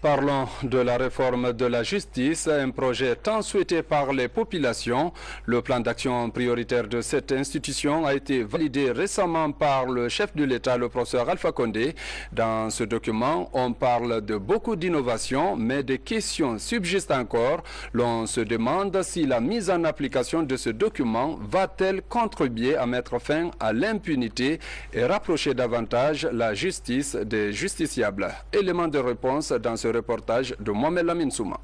[SPEAKER 1] Parlons de la réforme de la justice, un projet tant souhaité par les populations. Le plan d'action prioritaire de cette institution a été validé récemment par le chef de l'État, le professeur Alpha Condé. Dans ce document, on parle de beaucoup d'innovations, mais des questions subsistent encore. L'on se demande si la mise en application de ce document va-t-elle contribuer à mettre fin à l'impunité et rapprocher davantage la justice des justiciables. Élément de réponse dans ce reportage de Mohamed Lamine Souma.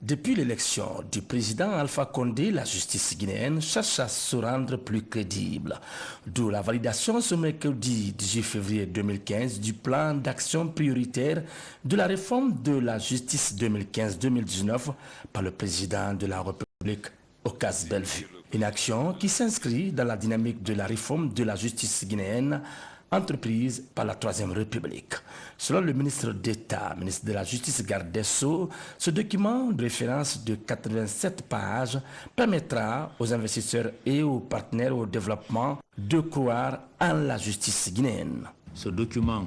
[SPEAKER 13] Depuis l'élection du président Alpha Condé, la justice guinéenne cherche à se rendre plus crédible. D'où la validation ce mercredi 18 février 2015 du plan d'action prioritaire de la réforme de la justice 2015-2019 par le président de la République, Ocas Bellevue. Une action qui s'inscrit dans la dynamique de la réforme de la justice guinéenne entreprise par la Troisième République. Selon le ministre d'État, ministre de la Justice Garde des Sceaux, ce document de référence de 87 pages permettra aux investisseurs et aux partenaires au développement de croire en la justice guinéenne.
[SPEAKER 14] Ce document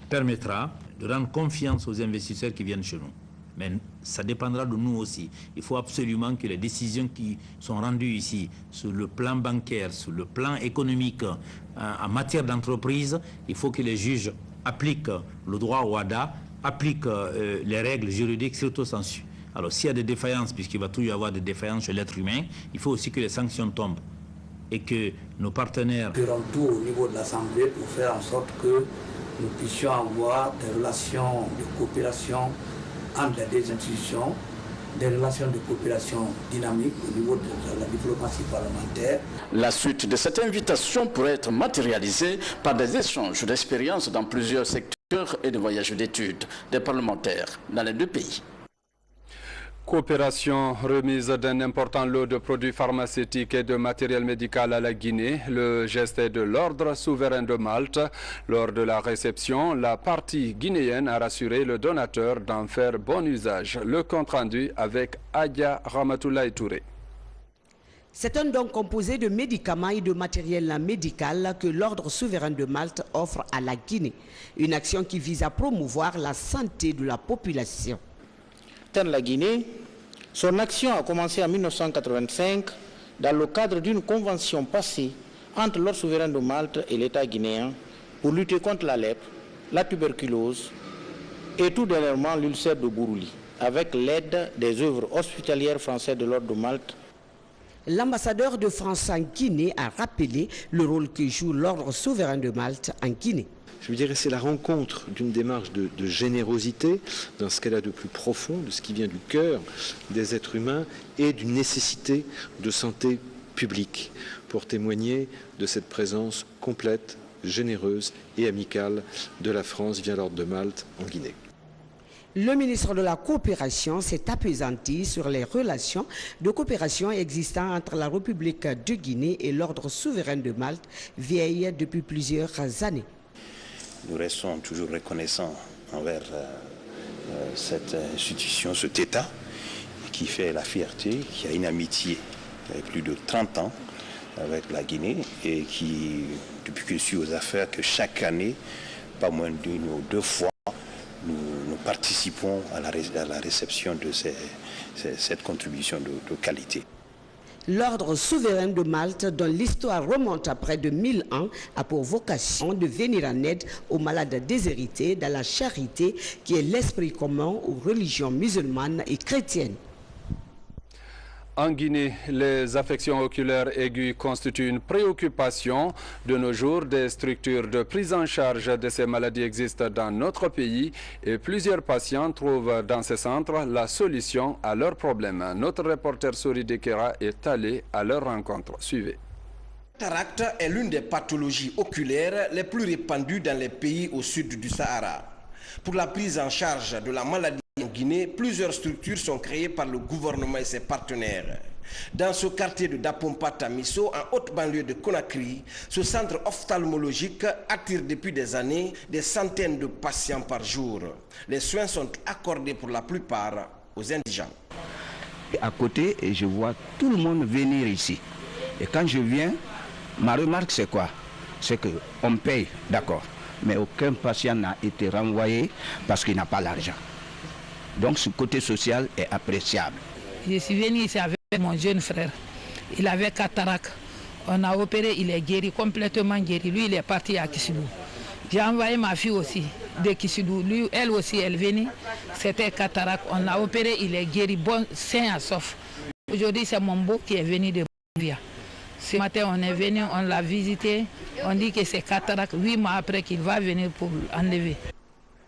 [SPEAKER 14] permettra de rendre confiance aux investisseurs qui viennent chez nous. Mais ça dépendra de nous aussi. Il faut absolument que les décisions qui sont rendues ici, sur le plan bancaire, sur le plan économique, en matière d'entreprise, il faut que les juges appliquent le droit au WADA, appliquent les règles juridiques, surtout sensu. Alors s'il y a des défaillances, puisqu'il va toujours y avoir des défaillances chez l'être humain, il faut aussi que les sanctions tombent et que nos partenaires...
[SPEAKER 15] Nous ferons tout au niveau de l'Assemblée pour faire en sorte que nous puissions avoir des relations de coopération entre les deux institutions, des relations de coopération dynamiques au niveau de la diplomatie parlementaire.
[SPEAKER 18] La suite de cette invitation pourrait être matérialisée par des échanges d'expériences dans plusieurs secteurs et des voyages d'études des parlementaires dans les 2 pays.
[SPEAKER 1] Coopération, remise d'un important lot de produits pharmaceutiques et de matériel médical à la Guinée. Le geste est de l'ordre souverain de Malte. Lors de la réception, la partie guinéenne a rassuré le donateur d'en faire bon usage. Le compte rendu avec Adia Ramatoulaye Touré.
[SPEAKER 4] C'est un don composé de médicaments et de matériel médical que l'Ordre souverain de Malte offre à la Guinée. Une action qui vise à promouvoir la santé de la population.
[SPEAKER 6] Dans la Guinée, son action a commencé en 1985 dans le cadre d'une convention passée entre l'Ordre souverain de Malte et l'État guinéen pour lutter contre la lèpre, la tuberculose et tout dernièrement l'ulcère de Bourouli, avec l'aide des œuvres hospitalières françaises de l'Ordre de Malte.
[SPEAKER 4] L'ambassadeur de France en Guinée a rappelé le rôle que joue l'Ordre souverain de Malte en Guinée.
[SPEAKER 8] Je dirais que c'est la rencontre d'une démarche de générosité, dans ce qu'elle a de plus profond, de ce qui vient du cœur des êtres humains, et d'une nécessité de santé publique, pour témoigner de cette présence complète, généreuse et amicale de la France via l'Ordre de Malte en Guinée.
[SPEAKER 4] Le ministre de la Coopération s'est appesanti sur les relations de coopération existant entre la République de Guinée et l'Ordre souverain de Malte, vieille depuis plusieurs années.
[SPEAKER 19] Nous restons toujours reconnaissants envers cette institution, cet État, qui fait la fierté, qui a une amitié avec plus de 30 ans avec la Guinée et qui, depuis que je suis aux affaires, que chaque année, pas moins d'une ou deux fois, nous participons à la réception de cette contribution de qualité.
[SPEAKER 4] L'Ordre souverain de Malte, dont l'histoire remonte à près de 1000 ans, a pour vocation de venir en aide aux malades déshérités dans la charité qui est l'esprit commun aux religions musulmanes et chrétiennes.
[SPEAKER 1] En Guinée, les affections oculaires aiguës constituent une préoccupation. De nos jours, des structures de prise en charge de ces maladies existent dans notre pays et plusieurs patients trouvent dans ces centres la solution à leurs problèmes. Notre reporter Sori Dekera est allé à leur rencontre. Suivez.
[SPEAKER 25] La cataracte est l'une des pathologies oculaires les plus répandues dans les pays au sud du Sahara. Pour la prise en charge de la maladie en Guinée, plusieurs structures sont créées par le gouvernement et ses partenaires. Dans ce quartier de Dapompa Tamiso, en haute banlieue de Conakry, ce centre ophtalmologique attire depuis des années des centaines de patients par jour. Les soins sont accordés pour la plupart aux indigents.
[SPEAKER 26] À côté, je vois tout le monde venir ici. Et quand je viens, ma remarque c'est quoi? C'est qu'on paye, d'accord, mais aucun patient n'a été renvoyé parce qu'il n'a pas l'argent. Donc ce côté social est appréciable.
[SPEAKER 27] Je suis venu ici avec mon jeune frère. Il avait cataracte. On a opéré, il est guéri, complètement guéri. Lui, il est parti à Kissidou. J'ai envoyé ma fille aussi de Kissidou. Lui, elle aussi, elle venait. C'était cataracte. On l'a opéré, il est guéri, bon, sain à sauf. Aujourd'hui, c'est mon beau qui est venu de Bambia. Ce matin, on est venu, on l'a visité. On dit que c'est cataracte. 8 mois après qu'il va venir pour enlever.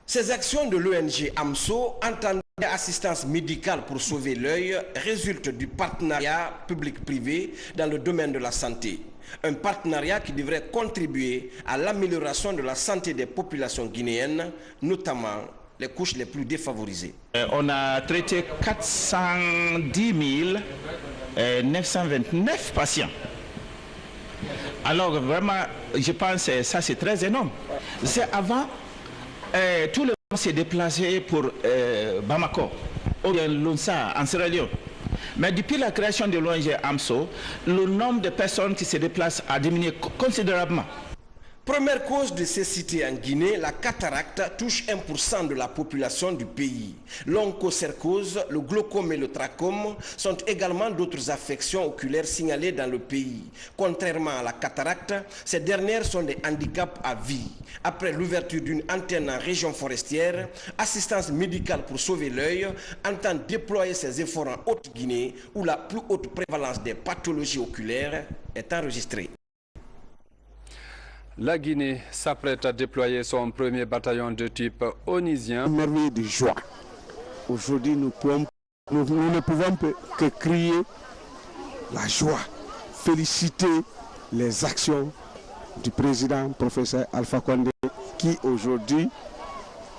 [SPEAKER 25] Ces actions de l'ONG AMSO, entendue assistance médicale pour sauver l'œil, résultent du partenariat public-privé dans le domaine de la santé. Un partenariat qui devrait contribuer à l'amélioration de la santé des populations guinéennes, notamment les couches les plus défavorisées.
[SPEAKER 6] On a traité 410 929 patients. Alors vraiment, je pense que ça c'est très énorme. C'est avant... tout le monde s'est déplacé pour Bamako, ou bien Lunsa, en Sierra Leone. Mais depuis la création de l'ONG AMSO, le nombre de personnes qui se déplacent a diminué considérablement.
[SPEAKER 25] Première cause de cécité en Guinée, la cataracte touche 1% de la population du pays. L'onchocercose, le glaucome et le trachome sont également d'autres affections oculaires signalées dans le pays. Contrairement à la cataracte, ces dernières sont des handicaps à vie. Après l'ouverture d'une antenne en région forestière, Assistance médicale pour sauver l'œil entend déployer ses efforts en Haute-Guinée où la plus haute prévalence des pathologies oculaires est enregistrée.
[SPEAKER 1] La Guinée s'apprête à déployer son premier bataillon de type onusien.
[SPEAKER 3] Merveille de joie. Aujourd'hui, nous ne pouvons que crier la joie, féliciter les actions du président professeur Alpha Condé qui aujourd'hui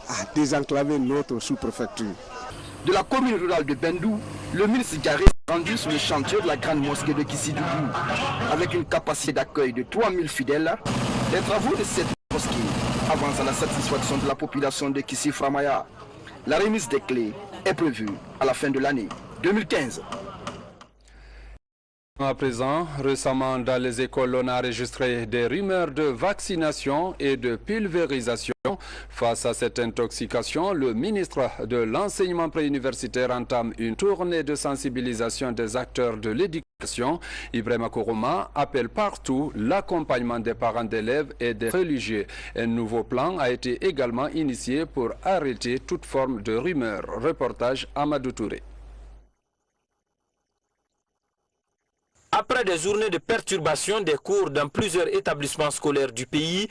[SPEAKER 3] a désenclavé notre sous-préfecture.
[SPEAKER 23] de la commune rurale de Bendou, le ministre Diaré est rendu sur le chantier de la grande mosquée de Kissidougou. Avec une capacité d'accueil de 3000 fidèles, les travaux de cette mosquée avancent à la satisfaction de la population de Kissi-Framaya. La remise des clés est prévue à la fin de l'année 2015.
[SPEAKER 1] À présent, récemment dans les écoles, on a enregistré des rumeurs de vaccination et de pulvérisation. Face à cette intoxication, le ministre de l'enseignement préuniversitaire entame une tournée de sensibilisation des acteurs de l'éducation. Ibrahima Kourouma appelle partout l'accompagnement des parents d'élèves et des religieux. Un nouveau plan a été également initié pour arrêter toute forme de rumeur. Reportage Amadou Touré.
[SPEAKER 7] Après des journées de perturbation des cours dans plusieurs établissements scolaires du pays,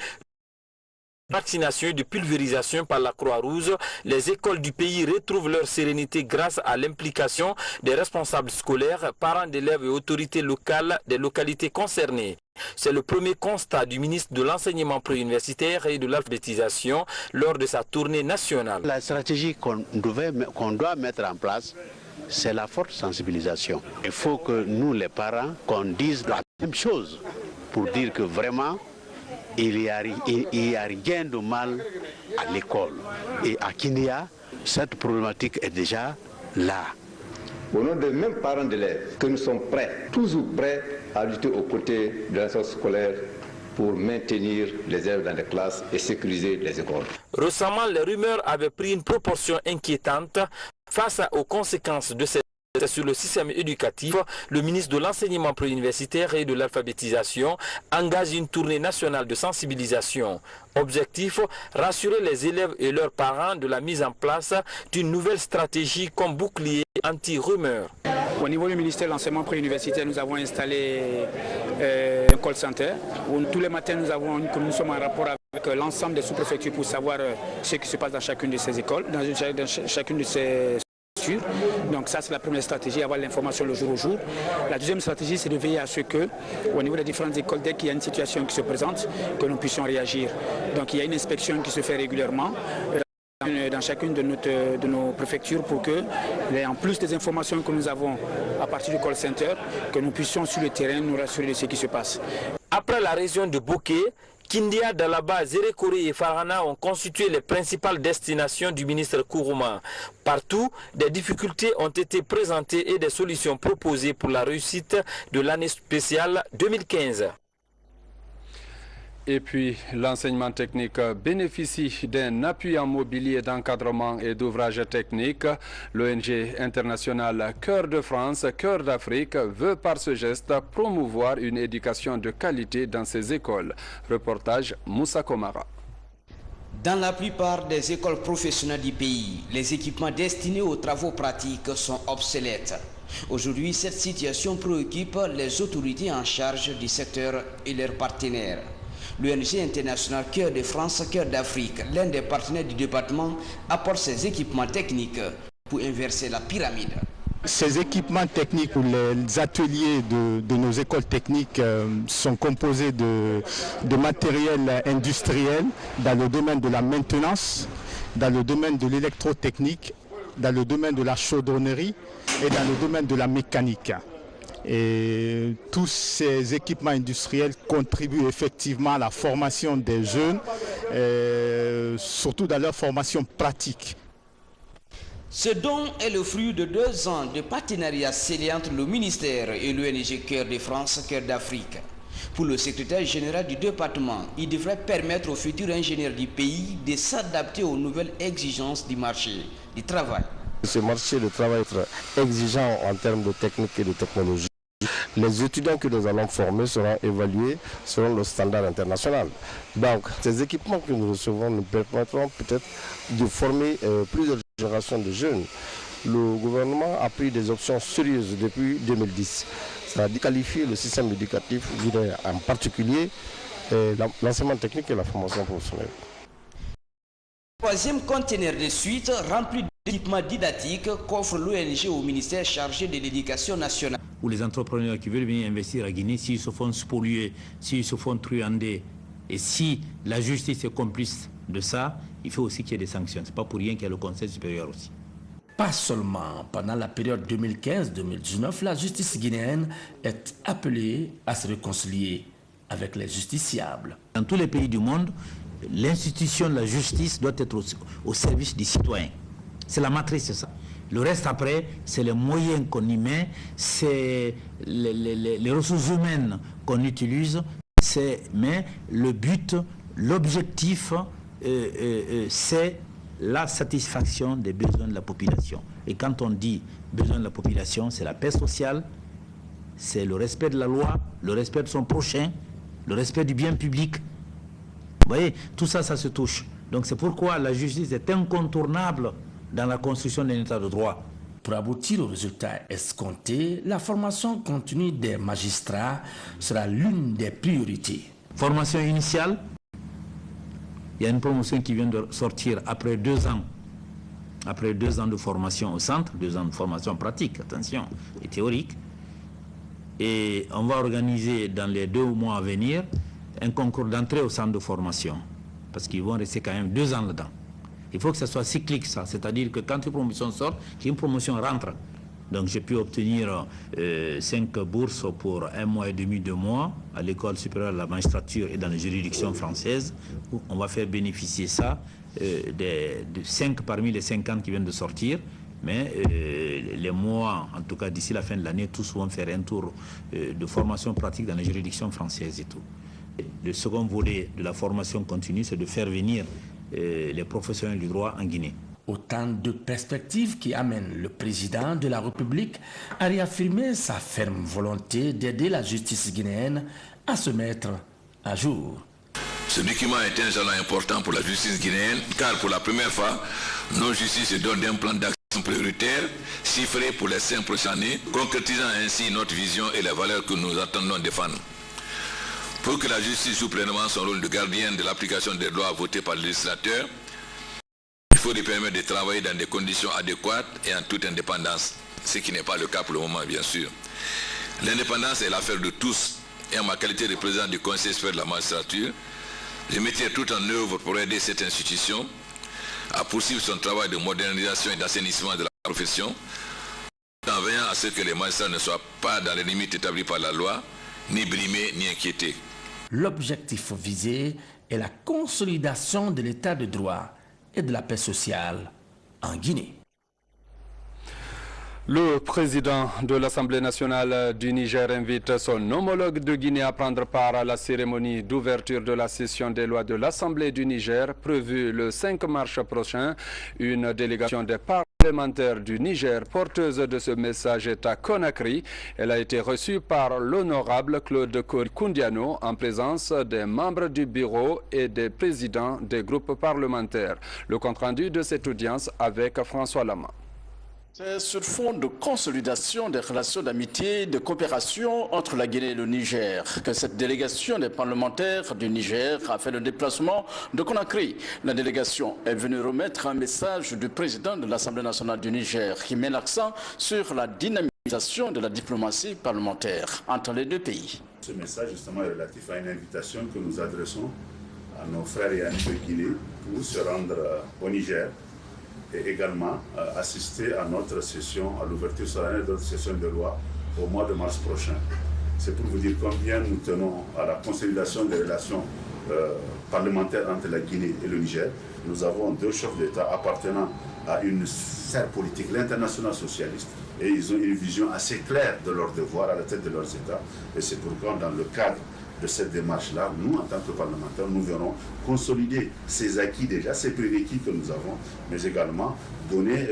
[SPEAKER 7] vaccination et de pulvérisation par la Croix-Rouge, les écoles du pays retrouvent leur sérénité grâce à l'implication des responsables scolaires, parents d'élèves et autorités locales des localités concernées. C'est le premier constat du ministre de l'enseignement préuniversitaire et de l'alphabétisation lors de sa tournée nationale.
[SPEAKER 9] La stratégie qu'on doit mettre en place, c'est la forte sensibilisation. Il faut que nous, les parents, qu'on dise la même chose pour dire que vraiment, il n'y a rien de mal à l'école. Et à Kinia, cette problématique est déjà là.
[SPEAKER 10] Au nom des mêmes parents d'élèves, que nous sommes prêts, toujours prêts à lutter aux côtés de l'institution scolaire pour maintenir les élèves dans les classes et sécuriser les écoles.
[SPEAKER 7] Récemment, les rumeurs avaient pris une proportion inquiétante. Face aux conséquences de cette sur le système éducatif, le ministre de l'enseignement préuniversitaire et de l'alphabétisation engage une tournée nationale de sensibilisation. Objectif, rassurer les élèves et leurs parents de la mise en place d'une nouvelle stratégie comme bouclier anti-rumeurs.
[SPEAKER 11] Au niveau du ministère de l'enseignement préuniversitaire, nous avons installé un call center où tous les matins nous sommes en rapport avec l'ensemble des sous-préfectures pour savoir ce qui se passe dans chacune de ces écoles, dans chacune de ces structures. Donc ça, c'est la première stratégie, avoir l'information le jour au jour. La deuxième stratégie, c'est de veiller à ce que, au niveau des différentes écoles, dès qu'il y a une situation qui se présente, que nous puissions réagir. Donc il y a une inspection qui se fait régulièrement dans chacune de nos préfectures pour que, en plus des informations que nous avons à partir du call center, que nous puissions sur le terrain nous rassurer de ce qui se passe.
[SPEAKER 7] Après la région de Bouquet, Kindia, Dalaba, Zérékoré et Farana ont constitué les principales destinations du ministre Kourouma. Partout, des difficultés ont été présentées et des solutions proposées pour la réussite de l'année spéciale 2015.
[SPEAKER 1] Et puis, l'enseignement technique bénéficie d'un appui en mobilier d'encadrement et d'ouvrage technique. L'ONG internationale Cœur de France, Cœur d'Afrique veut par ce geste promouvoir une éducation de qualité dans ses écoles. Reportage Moussa Komara.
[SPEAKER 4] Dans la plupart des écoles professionnelles du pays, les équipements destinés aux travaux pratiques sont obsolètes. Aujourd'hui, cette situation préoccupe les autorités en charge du secteur et leurs partenaires. L'ONG internationale Cœur de France, Cœur d'Afrique, l'un des partenaires du département, apporte ses équipements techniques pour inverser la pyramide.
[SPEAKER 24] Ces équipements techniques ou les ateliers de nos écoles techniques sont composés de matériel industriel dans le domaine de la maintenance, dans le domaine de l'électrotechnique, dans le domaine de la chaudronnerie et dans le domaine de la mécanique. Et tous ces équipements industriels contribuent effectivement à la formation des jeunes, surtout dans leur formation pratique.
[SPEAKER 4] Ce don est le fruit de 2 ans de partenariat scellé entre le ministère et l'ONG Cœur de France, Cœur d'Afrique. Pour le secrétaire général du département, il devrait permettre aux futurs ingénieurs du pays de s'adapter aux nouvelles exigences du marché du travail.
[SPEAKER 12] Ce marché du travail est exigeant en termes de technique et de technologie. Les étudiants que nous allons former seront évalués selon le standard international. Donc, ces équipements que nous recevons nous permettront peut-être de former plusieurs générations de jeunes. Le gouvernement a pris des options sérieuses depuis 2010. Ça a qualifié le système éducatif, en particulier l'enseignement technique et la formation professionnelle.
[SPEAKER 4] Troisième conteneur de suite rempli d'équipements didactiques qu'offre l'ONG au ministère chargé de l'éducation nationale.
[SPEAKER 14] Ou les entrepreneurs qui veulent venir investir à Guinée, s'ils se font spolier, s'ils se font truander, et si la justice est complice de ça, il faut aussi qu'il y ait des sanctions. Ce n'est pas pour rien qu'il y a le Conseil supérieur aussi.
[SPEAKER 13] Pas seulement pendant la période 2015-2019, la justice guinéenne est appelée à se réconcilier avec les justiciables.
[SPEAKER 14] Dans tous les pays du monde, l'institution de la justice doit être au service du citoyen. C'est la matrice, c'est ça. Le reste après, c'est les moyens qu'on y met, c'est les ressources humaines qu'on utilise, mais le but, l'objectif, c'est la satisfaction des besoins de la population. Et quand on dit besoin de la population, c'est la paix sociale, c'est le respect de la loi, le respect de son prochain, le respect du bien public. Vous voyez, tout ça, ça se touche. Donc c'est pourquoi la justice est incontournable dans la construction d'un état de droit.
[SPEAKER 13] Pour aboutir aux résultats escomptés, la formation continue des magistrats sera l'une des priorités.
[SPEAKER 14] Formation initiale, il y a une promotion qui vient de sortir après 2 ans. Après 2 ans de formation au centre, 2 ans de formation pratique, attention, et théorique. Et on va organiser dans les 2 mois à venir un concours d'entrée au centre de formation. Parce qu'ils vont rester quand même 2 ans là-dedans. Il faut que ça soit cyclique, ça. C'est-à-dire que quand une promotion sort, qu'une promotion rentre. Donc j'ai pu obtenir 5 bourses pour 1 mois et demi, 2 mois à l'école supérieure de la magistrature et dans les juridictions françaises. Où on va faire bénéficier ça de 5 parmi les 50 qui viennent de sortir. Mais les mois, en tout cas d'ici la fin de l'année, tous vont faire un tour de formation pratique dans les juridictions françaises et tout. Le second volet de la formation continue, c'est de faire venir les professionnels du droit en Guinée.
[SPEAKER 13] Autant de perspectives qui amènent le président de la République à réaffirmer sa ferme volonté d'aider la justice guinéenne à se mettre à jour.
[SPEAKER 2] Ce document est un jalon important pour la justice guinéenne, car pour la première fois, nos justices se donnent un plan d'action prioritaire, chiffré pour les 5 prochaines années, concrétisant ainsi notre vision et les valeurs que nous attendons défendre. Pour que la justice joue pleinement son rôle de gardienne de l'application des lois votées par le législateur, il faut lui permettre de travailler dans des conditions adéquates et en toute indépendance, ce qui n'est pas le cas pour le moment, bien sûr. L'indépendance est l'affaire de tous, et en ma qualité de président du Conseil supérieur de la magistrature, je mettrai tout en œuvre pour aider cette institution à poursuivre son travail de modernisation et d'assainissement de la profession, en veillant à ce que les magistrats ne soient pas dans les limites établies par la loi, ni brimés, ni inquiétés.
[SPEAKER 13] L'objectif visé est la consolidation de l'état de droit et de la paix sociale en Guinée.
[SPEAKER 1] Le président de l'Assemblée nationale du Niger invite son homologue de Guinée à prendre part à la cérémonie d'ouverture de la session des lois de l'Assemblée du Niger prévue le 5 mars prochain. Une délégation des parlementaires du Niger porteuse de ce message est à Conakry. Elle a été reçue par l'honorable Claude Koundiano en présence des membres du bureau et des présidents des groupes parlementaires. Le compte-rendu de cette audience avec François Lama.
[SPEAKER 18] C'est sur fond de consolidation des relations d'amitié et de coopération entre la Guinée et le Niger que cette délégation des parlementaires du Niger a fait le déplacement de Conakry. La délégation est venue remettre un message du président de l'Assemblée nationale du Niger qui met l'accent sur la dynamisation de la diplomatie parlementaire entre les 2 pays.
[SPEAKER 5] Ce message justement est relatif à une invitation que nous adressons à nos frères et amis de Guinée pour se rendre au Niger et également assister à notre session, à l'ouverture solennelle de notre session de loi au mois de mars prochain. C'est pour vous dire combien nous tenons à la consolidation des relations parlementaires entre la Guinée et le Niger. Nous avons 2 chefs d'État appartenant à une sphère politique, l'international socialiste, et ils ont une vision assez claire de leurs devoirs à la tête de leurs États. Et c'est pourquoi, dans le cadre de cette démarche-là, nous, en tant que parlementaires, nous verrons consolider ces acquis déjà, ces prérequis que nous avons, mais également donner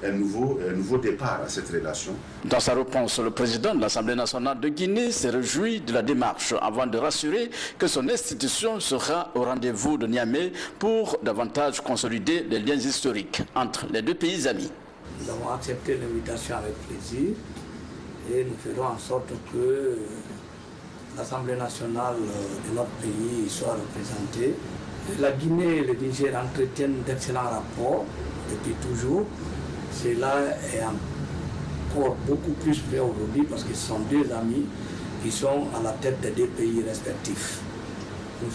[SPEAKER 5] un nouveau départ à cette relation.
[SPEAKER 18] Dans sa réponse, le président de l'Assemblée nationale de Guinée s'est réjoui de la démarche avant de rassurer que son institution sera au rendez-vous de Niamey pour davantage consolider les liens historiques entre les 2 pays amis.
[SPEAKER 15] Nous avons accepté l'invitation avec plaisir et nous ferons en sorte que l'Assemblée nationale de notre pays soit représentée. La Guinée et le Niger entretiennent d'excellents rapports depuis toujours. Cela est encore beaucoup plus vrai aujourd'hui parce que ce sont 2 amis qui sont à la tête des 2 pays respectifs.